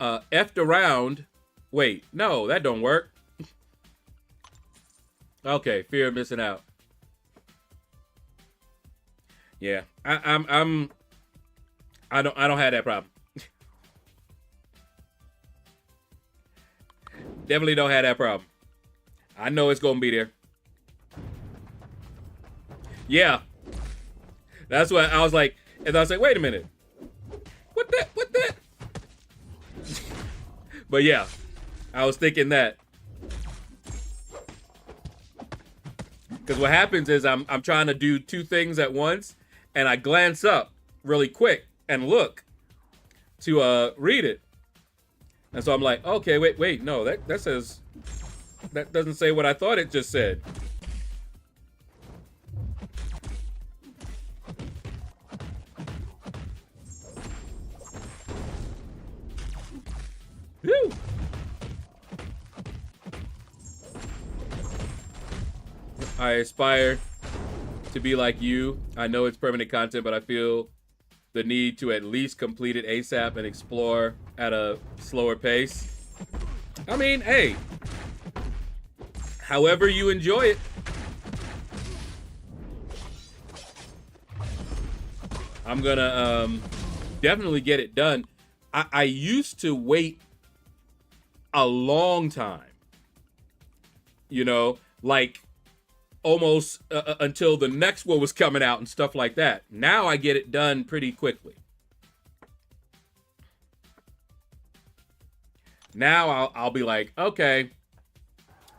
effed around. Wait, no, that don't work. Okay, fear of missing out. Yeah, I don't have that problem. Definitely don't have that problem. I know it's gonna be there. Yeah, that's what I was like, and I was like, wait a minute, what that? But yeah, I was thinking that. Because what happens is I'm trying to do two things at once, and I glance up really quick and look to read it. And so I'm like, okay, wait, no, that says, that doesn't say what I thought it just said. Whew. I aspire to be like you. I know it's permanent content, but I feel the need to at least complete it ASAP and explore at a slower pace. I mean, hey, however you enjoy it. I'm gonna definitely get it done. I used to wait a long time, you know, like almost until the next one was coming out and stuff like that. Now I get it done pretty quickly. Now I'll be like, okay,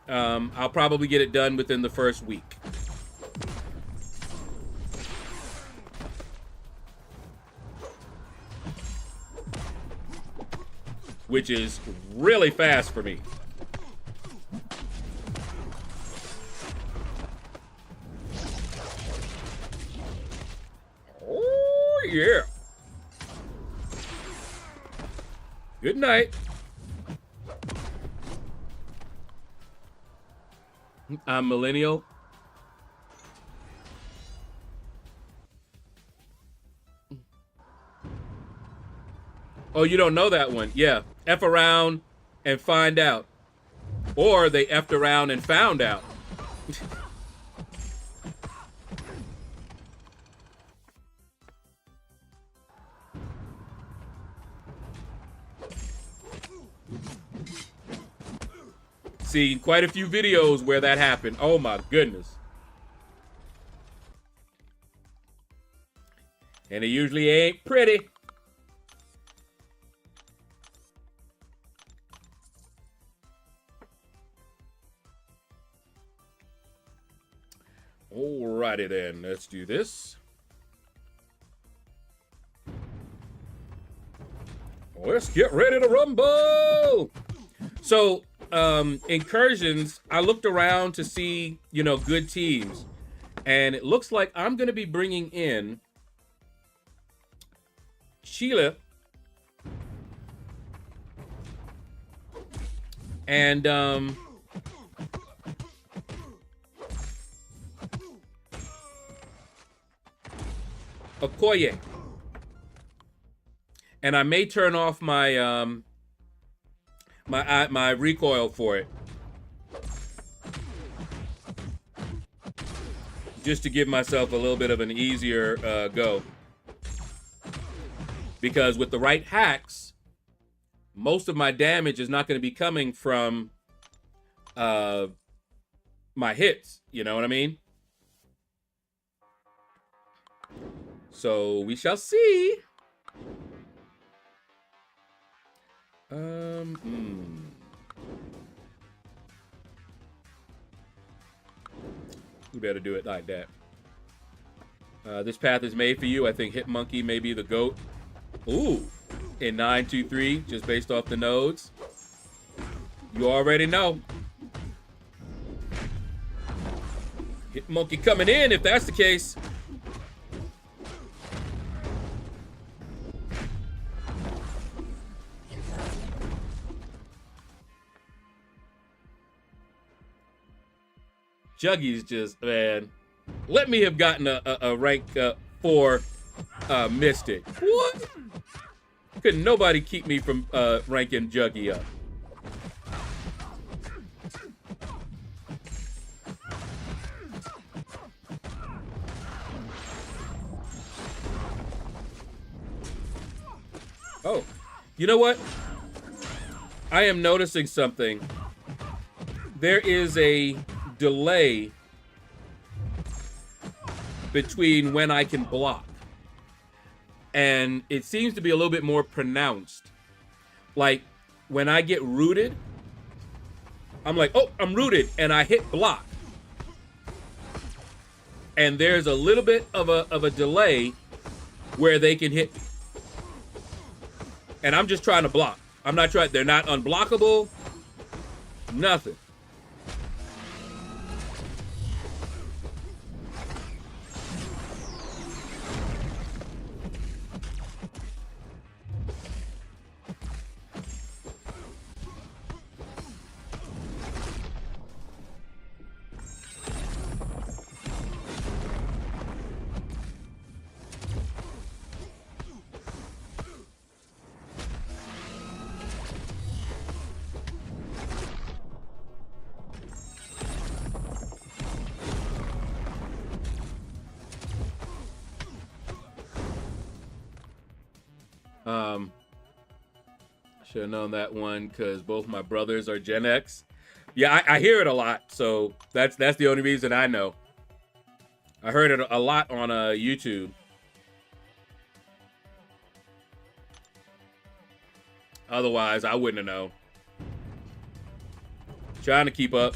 I'll probably get it done within the first week. Which is really fast for me. Oh, yeah. Good night. I'm millennial. Oh, you don't know that one? Yeah. F around and find out. Or they effed around and found out. Seen quite a few videos where that happened. Oh my goodness. And it usually ain't pretty. Alrighty then, let's do this. Let's get ready to rumble. So, incursions, I looked around to see, you know, good teams. And it looks like I'm going to be bringing in Sheila and Okoye. And I may turn off my my recoil for it, just to give myself a little bit of an easier go. Because with the right hacks, most of my damage is not going to be coming from my hits. You know what I mean? So we shall see. We better do it like that. This path is made for you. I think Hit Monkey may be the GOAT. Ooh, in 923, just based off the nodes. You already know. Hit Monkey coming in if that's the case. Juggy's just, man, let me have gotten a rank 4 Mystic. What? Couldn't nobody keep me from ranking Juggy up. Oh, you know what? I am noticing something. There is a delay between when I can block, and it seems to be a little bit more pronounced. Like when I get rooted, I'm like, oh, I'm rooted, and I hit block, and there's a little bit of a delay where they can hit me, and I'm just trying to block. I'm not trying. They're not unblockable. Nothing. Should have known that one because both my brothers are Gen X. Yeah, I hear it a lot, so that's the only reason I know. I heard it a lot on YouTube. Otherwise, I wouldn't have known. Trying to keep up.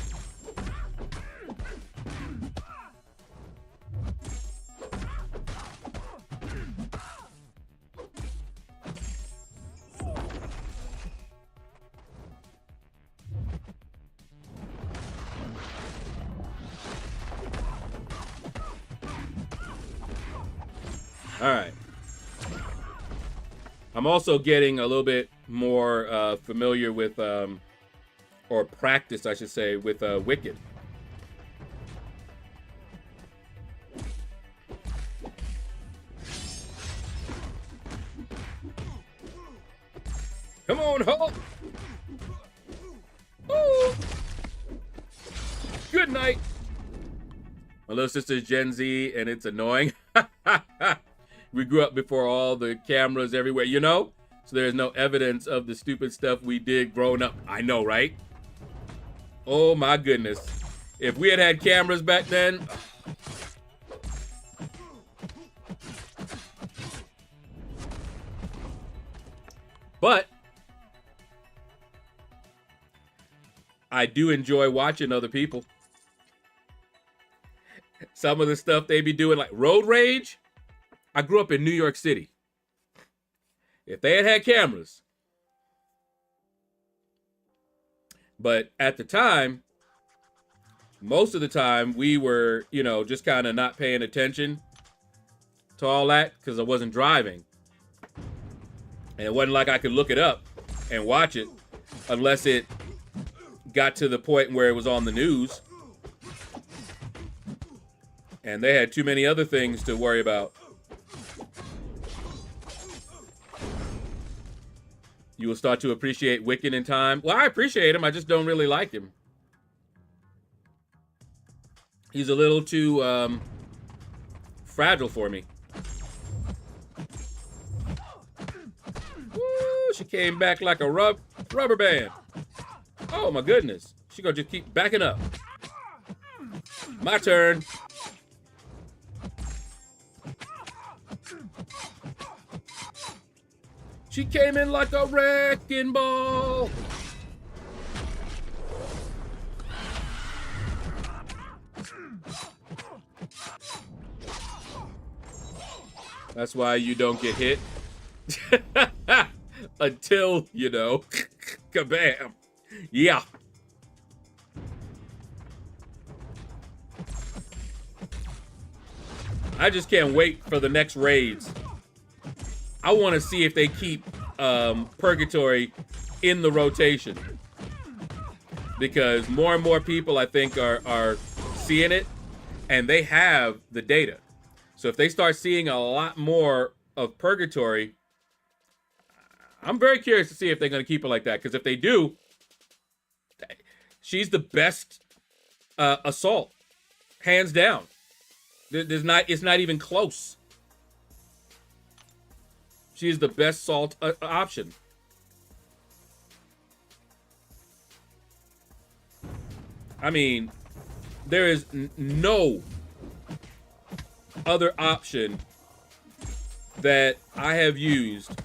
All right. I'm also getting a little bit more familiar with, or practice, I should say, with Wicked. Come on, Hulk. Ooh. Good night. My little sister's Gen Z, and it's annoying. We grew up before all the cameras everywhere, you know? So there's no evidence of the stupid stuff we did growing up. I know, right? Oh, my goodness. If we had had cameras back then... But I do enjoy watching other people. Some of the stuff they be doing, like road rage. I grew up in New York City. If they had had cameras, But at the time, most of the time, we were, you know, just kind of not paying attention to all that because I wasn't driving. And it wasn't like I could look it up and watch it unless it got to the point where it was on the news. And they had too many other things to worry about. You will start to appreciate Wiccan in time. Well, I appreciate him. I just don't really like him. He's a little too fragile for me. Woo, she came back like a rubber band. Oh my goodness. She gonna just keep backing up. My turn. She came in like a wrecking ball. That's why you don't get hit. Until, you know, kabam. Yeah. I just can't wait for the next raids. I want to see if they keep Purgatory in the rotation. Because more and more people, I think, are seeing it. And they have the data. So if they start seeing a lot more of Purgatory, I'm very curious to see if they're going to keep it like that. Because if they do, she's the best assault. Hands down. It's not even close. She's the best assault option. I mean, there is no other option that I have used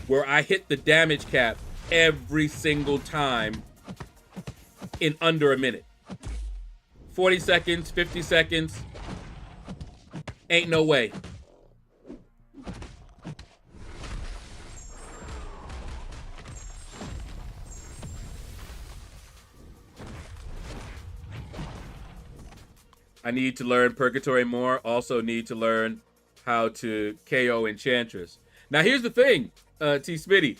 where I hit the damage cap every single time in under a minute. 40 seconds, 50 seconds. Ain't no way. I need to learn Purgatory more. Also need to learn how to KO Enchantress. Now here's the thing, T Smitty.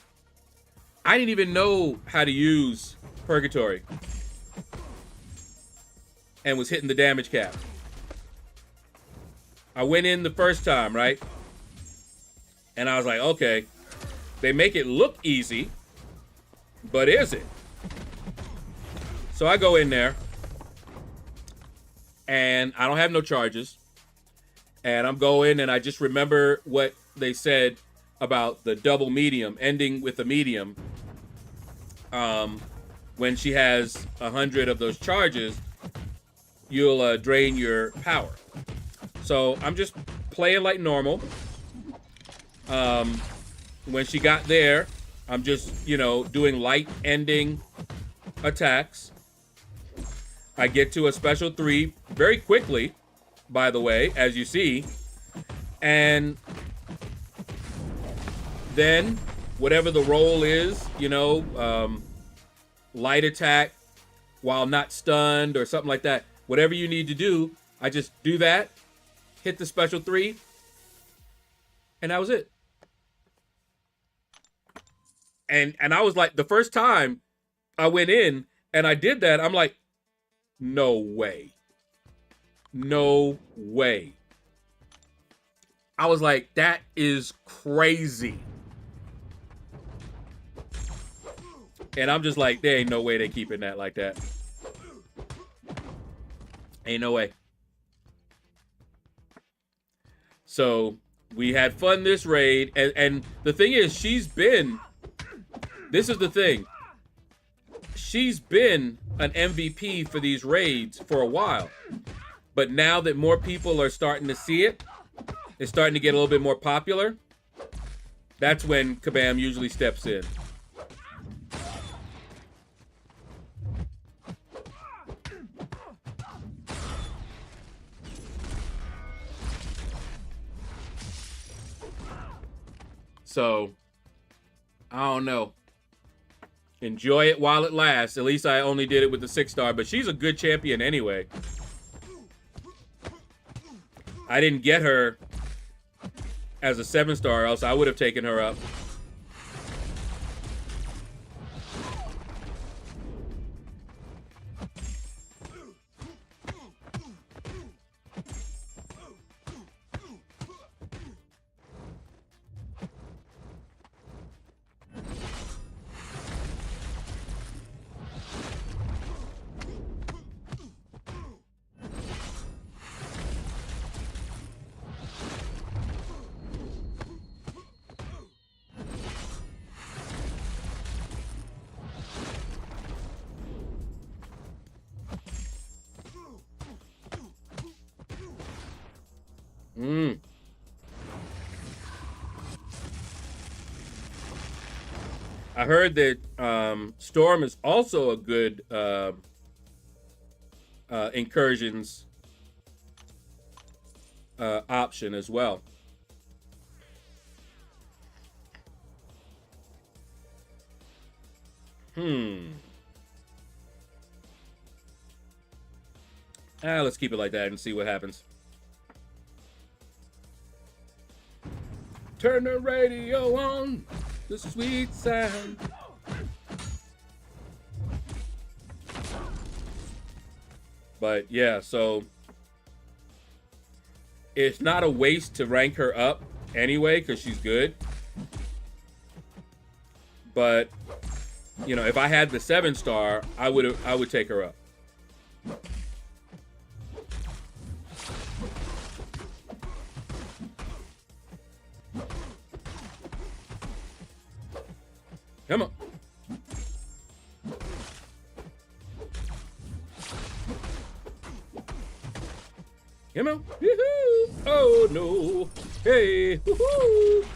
I didn't even know how to use Purgatory. And was hitting the damage cap. I went in the first time, right? And I was like, okay. They make it look easy. But is it? So I go in there. And I don't have no charges. And I'm going and I just remember what they said about the double medium, ending with a medium. When she has 100 of those charges, you'll drain your power. So I'm just playing like normal. When she got there, I'm just, you know, doing light ending attacks. I get to a special 3 very quickly, by the way, as you see. And then whatever the roll is, you know, light attack while not stunned or something like that. Whatever you need to do, I just do that, hit the special 3, and that was it. And I was like, the first time I went in and I did that, I'm like, no way. No way. I was like, that is crazy. And I'm just like, there ain't no way they keeping that like that. Ain't no way. So we had fun this raid. And the thing is, this is the thing. She's been an MVP for these raids for a while. But now that more people are starting to see it, it's starting to get a little bit more popular. That's when Kabam usually steps in. So, I don't know. Enjoy it while it lasts. At least I only did it with the 6-star, but she's a good champion anyway. I didn't get her as a 7-star, else I would have taken her up. I heard that Storm is also a good incursions option as well. Let's keep it like that and see what happens. Turn the radio on, the sweet sound. But yeah, so it's not a waste to rank her up anyway because she's good. But you know, if I had the 7-star, I would take her up. Come on. Come on. Woohoo! Oh no. Hey. Woohoo!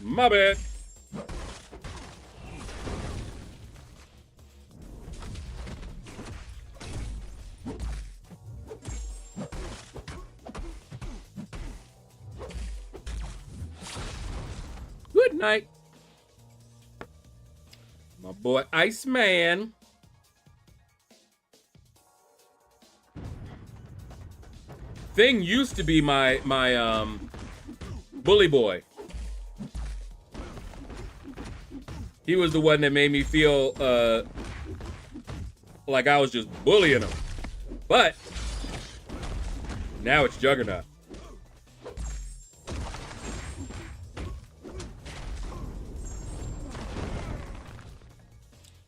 My bad. Good night. My boy Iceman. Thing used to be my bully boy. He was the one that made me feel like I was just bullying him. But now it's Juggernaut.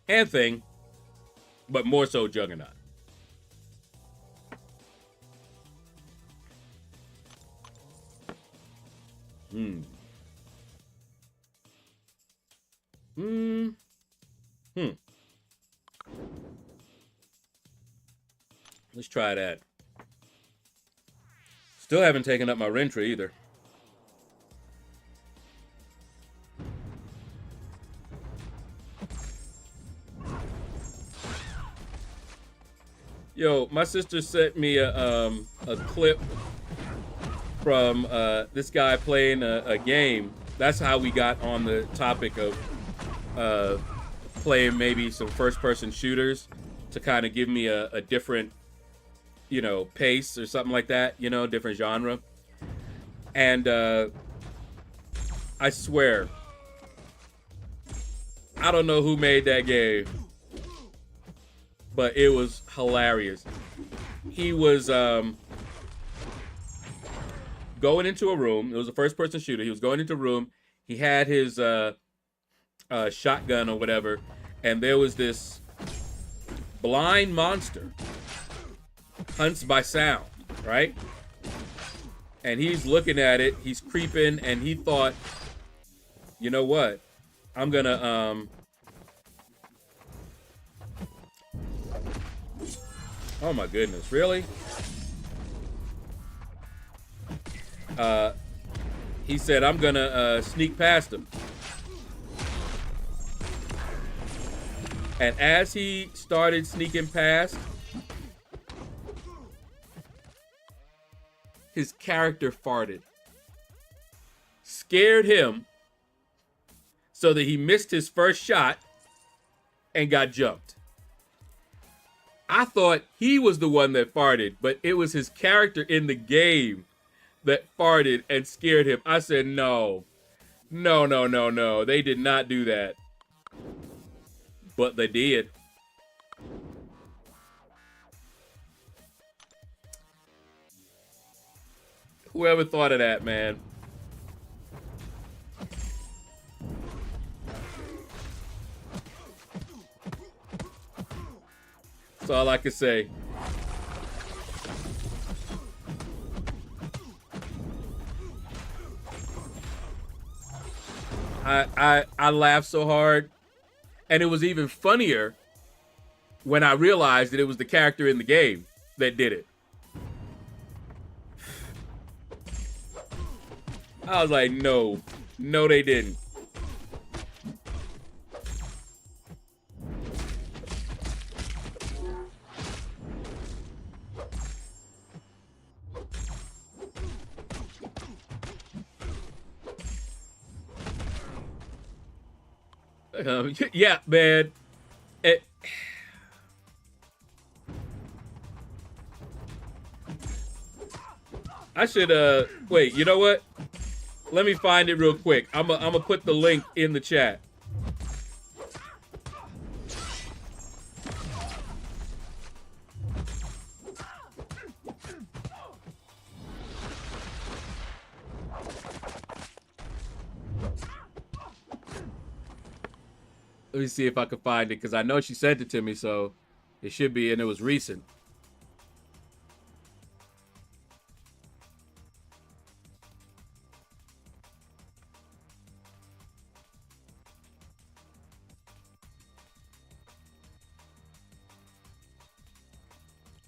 And Thing, but more so Juggernaut. Let's try that. Still haven't taken up my Rentra either. Yo, my sister sent me a clip from this guy playing a game. That's how we got on the topic of playing maybe some first-person shooters to kind of give me a different, you know, pace or something like that, you know, different genre. And I swear, I don't know who made that game, but it was hilarious. He was going into a room. It was a first-person shooter. He was going into a room. He had his shotgun or whatever, and there was this blind monster. Hunts by sound, right? And he's looking at it. He's creeping, and he thought, you know what? I'm gonna oh my goodness, really? he said, I'm gonna sneak past him. And as he started sneaking past, his character farted. Scared him so that he missed his first shot and got jumped. I thought he was the one that farted, but it was his character in the game that farted and scared him. I said, no. No, no, no, no. They did not do that. But they did. Whoever thought of that, man? That's all I can say. I laughed so hard. And it was even funnier when I realized that it was the character in the game that did it. I was like, no. No, they didn't. Yeah, man. I should, wait, you know what? Let me find it real quick. I'm gonna put the link in the chat. Let me see if I can find it, because I know she sent it to me, so it should be, and it was recent.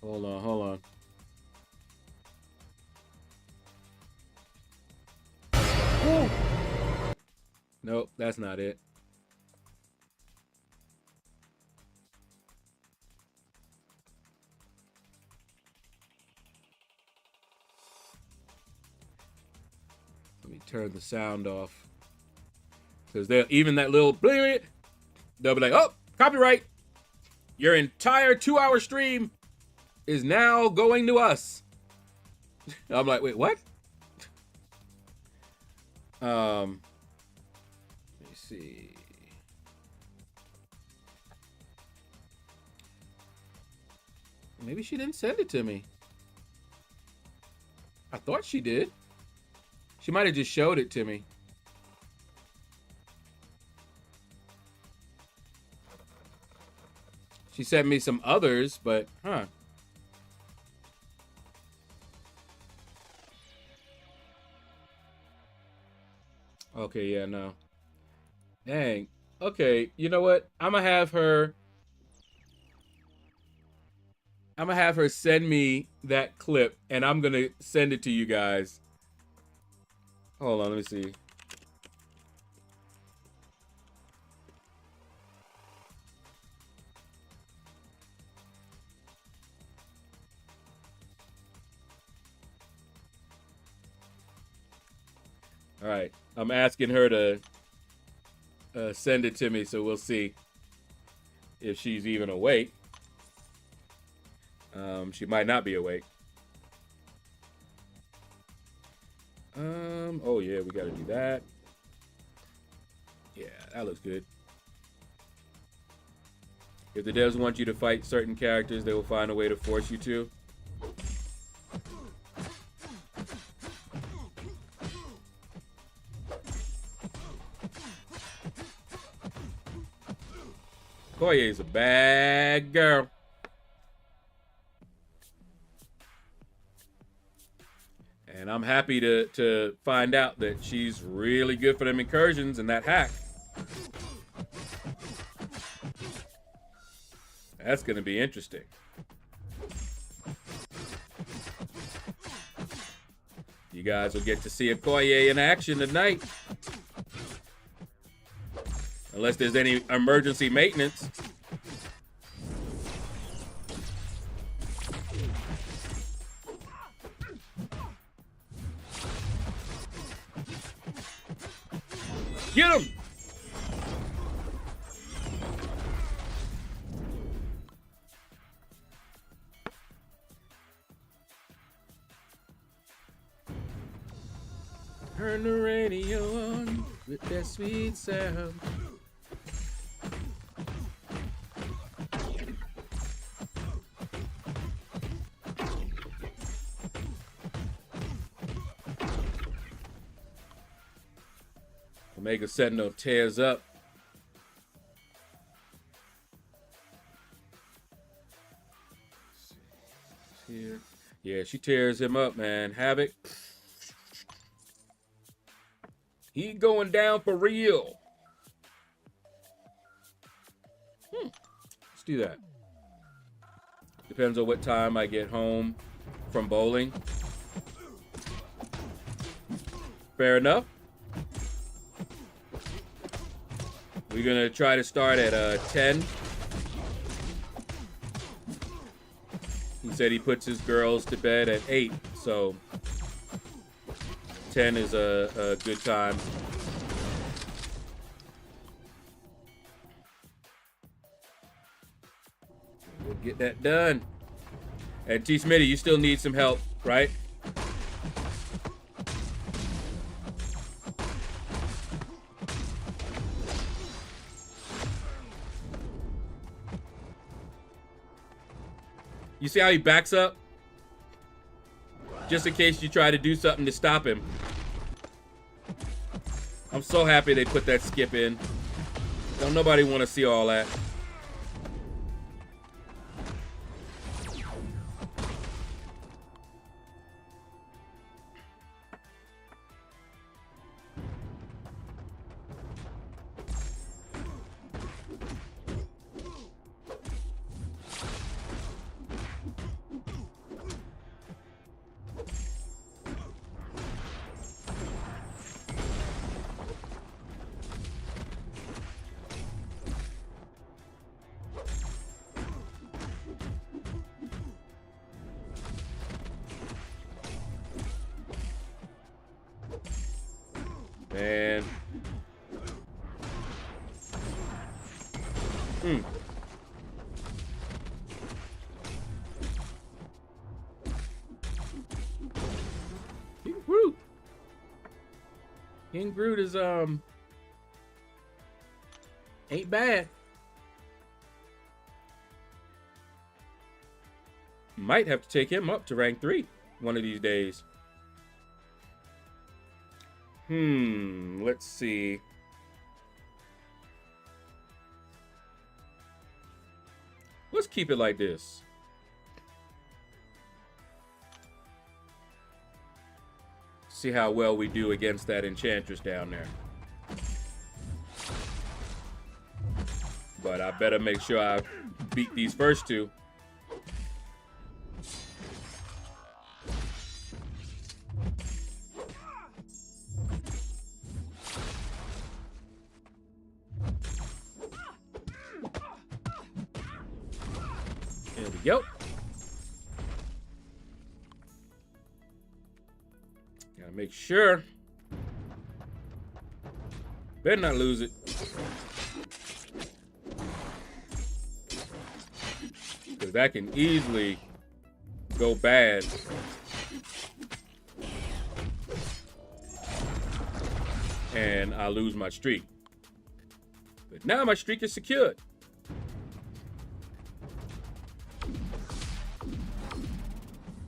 Hold on, hold on. Woo! Nope, that's not it. Let me turn the sound off. Because they'll even that little bling, they'll be like, oh, copyright. Your entire 2-hour stream is now going to us. I'm like, wait, what? Let me see. Maybe she didn't send it to me. I thought she did. She might have just showed it to me. She sent me some others, but, huh. Okay, yeah, no. Dang. Okay, you know what? I'm gonna have her send me that clip, and I'm gonna send it to you guys. Hold on, let me see. All right, I'm asking her to send it to me, so we'll see if she's even awake. She might not be awake. Oh yeah, we gotta do that. Yeah, that looks good. If the devs want you to fight certain characters, they will find a way to force you to. Koye is a bad girl. And I'm happy to find out that she's really good for them incursions and that hack. That's going to be interesting. You guys will get to see Okoye in action tonight. Unless there's any emergency maintenance. Get him! Turn the radio on with that sweet sound. Omega Sentinel tears up. Here. Yeah, she tears him up, man. Havoc. He going down for real. Let's do that. Depends on what time I get home from bowling. Fair enough. We're gonna try to start at 10. He said he puts his girls to bed at 8, so 10 is a good time. We'll get that done. And T. Smitty, you still need some help, right? You see how he backs up? Just in case you try to do something to stop him. I'm so happy they put that skip in. Don't nobody want to see all that. Man. King Groot. King Groot is ain't bad. Might have to take him up to rank 3 one of these days. Let's see. Let's keep it like this. See how well we do against that Enchantress down there. But I better make sure I beat these first two. There we go. Gotta make sure. Better not lose it. Because that can easily go bad. And I lose my streak. But now my streak is secured.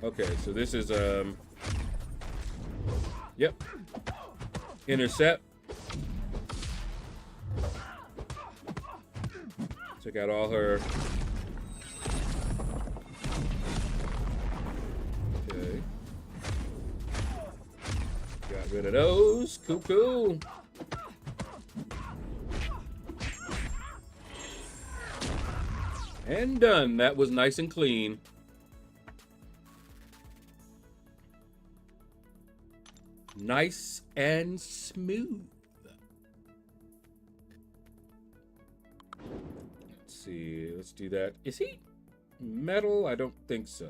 Okay, so this is yep. Intercept. Check out all her. Okay. Got rid of those. Cool, cool. And done. That was nice and clean. Nice and smooth. Let's see. Let's do that. Is he metal? I don't think so.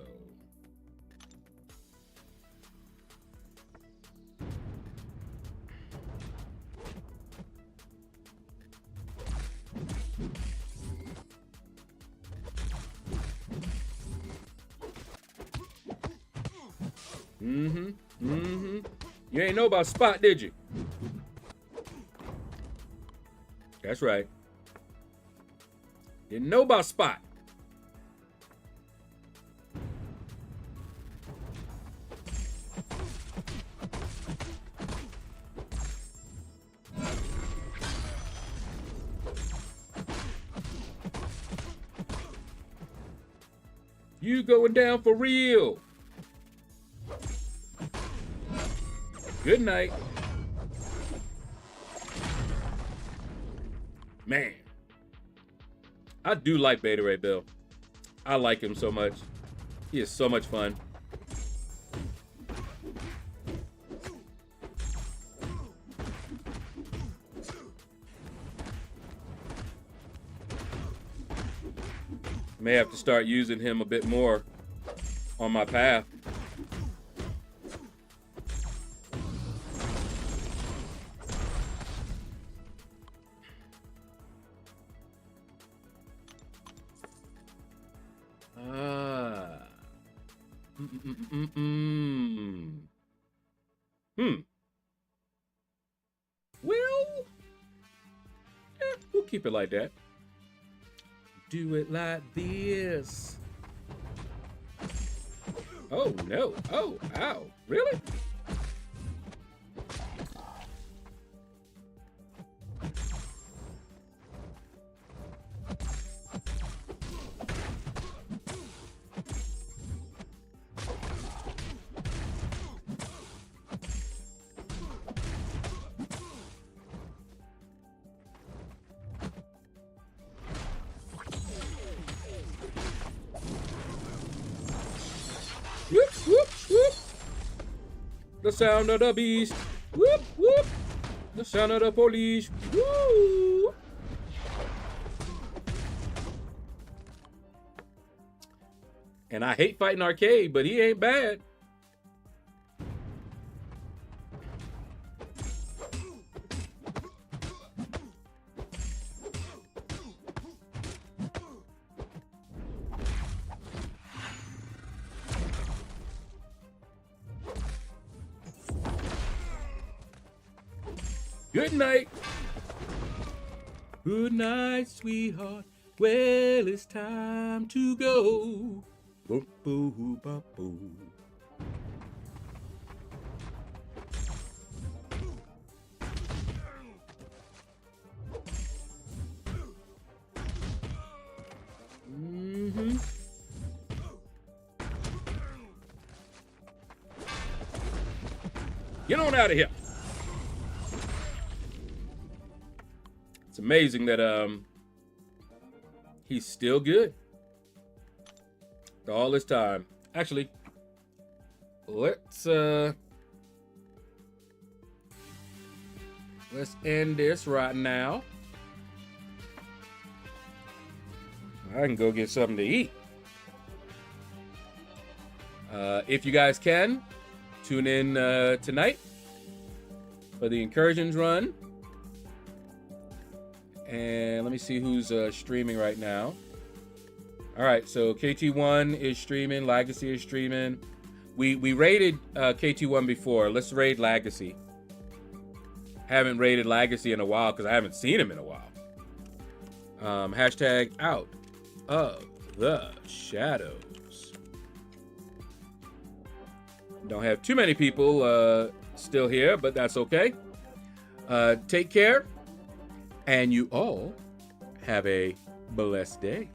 You ain't know about Spot, did you? That's right. Didn't know about Spot. You going down for real. Good night. Man, I do like Beta Ray Bill. I like him so much. He is so much fun. May have to start using him a bit more on my path. Well, we'll keep it like that. Do it like this. Oh no. Oh, ow. Really? Whoop, whoop, whoop. The sound of the beast. Whoop, whoop. The sound of the police. Woo. And I hate fighting Arcade, but he ain't bad. Good night. Good night, sweetheart. Well, it's time to go. Boop, boo, bop, boo. Get on out of here. It's amazing that he's still good all this time. Actually, let's end this right now. I can go get something to eat. If you guys can, tune in tonight for the Incursions run. And let me see who's streaming right now. All right, so KT1 is streaming, Legacy is streaming. We raided KT1 before. Let's raid Legacy. Haven't raided Legacy in a while because I haven't seen him in a while. Hashtag out of the shadows. Don't have too many people still here, but that's okay. Take care. And you all have a blessed day.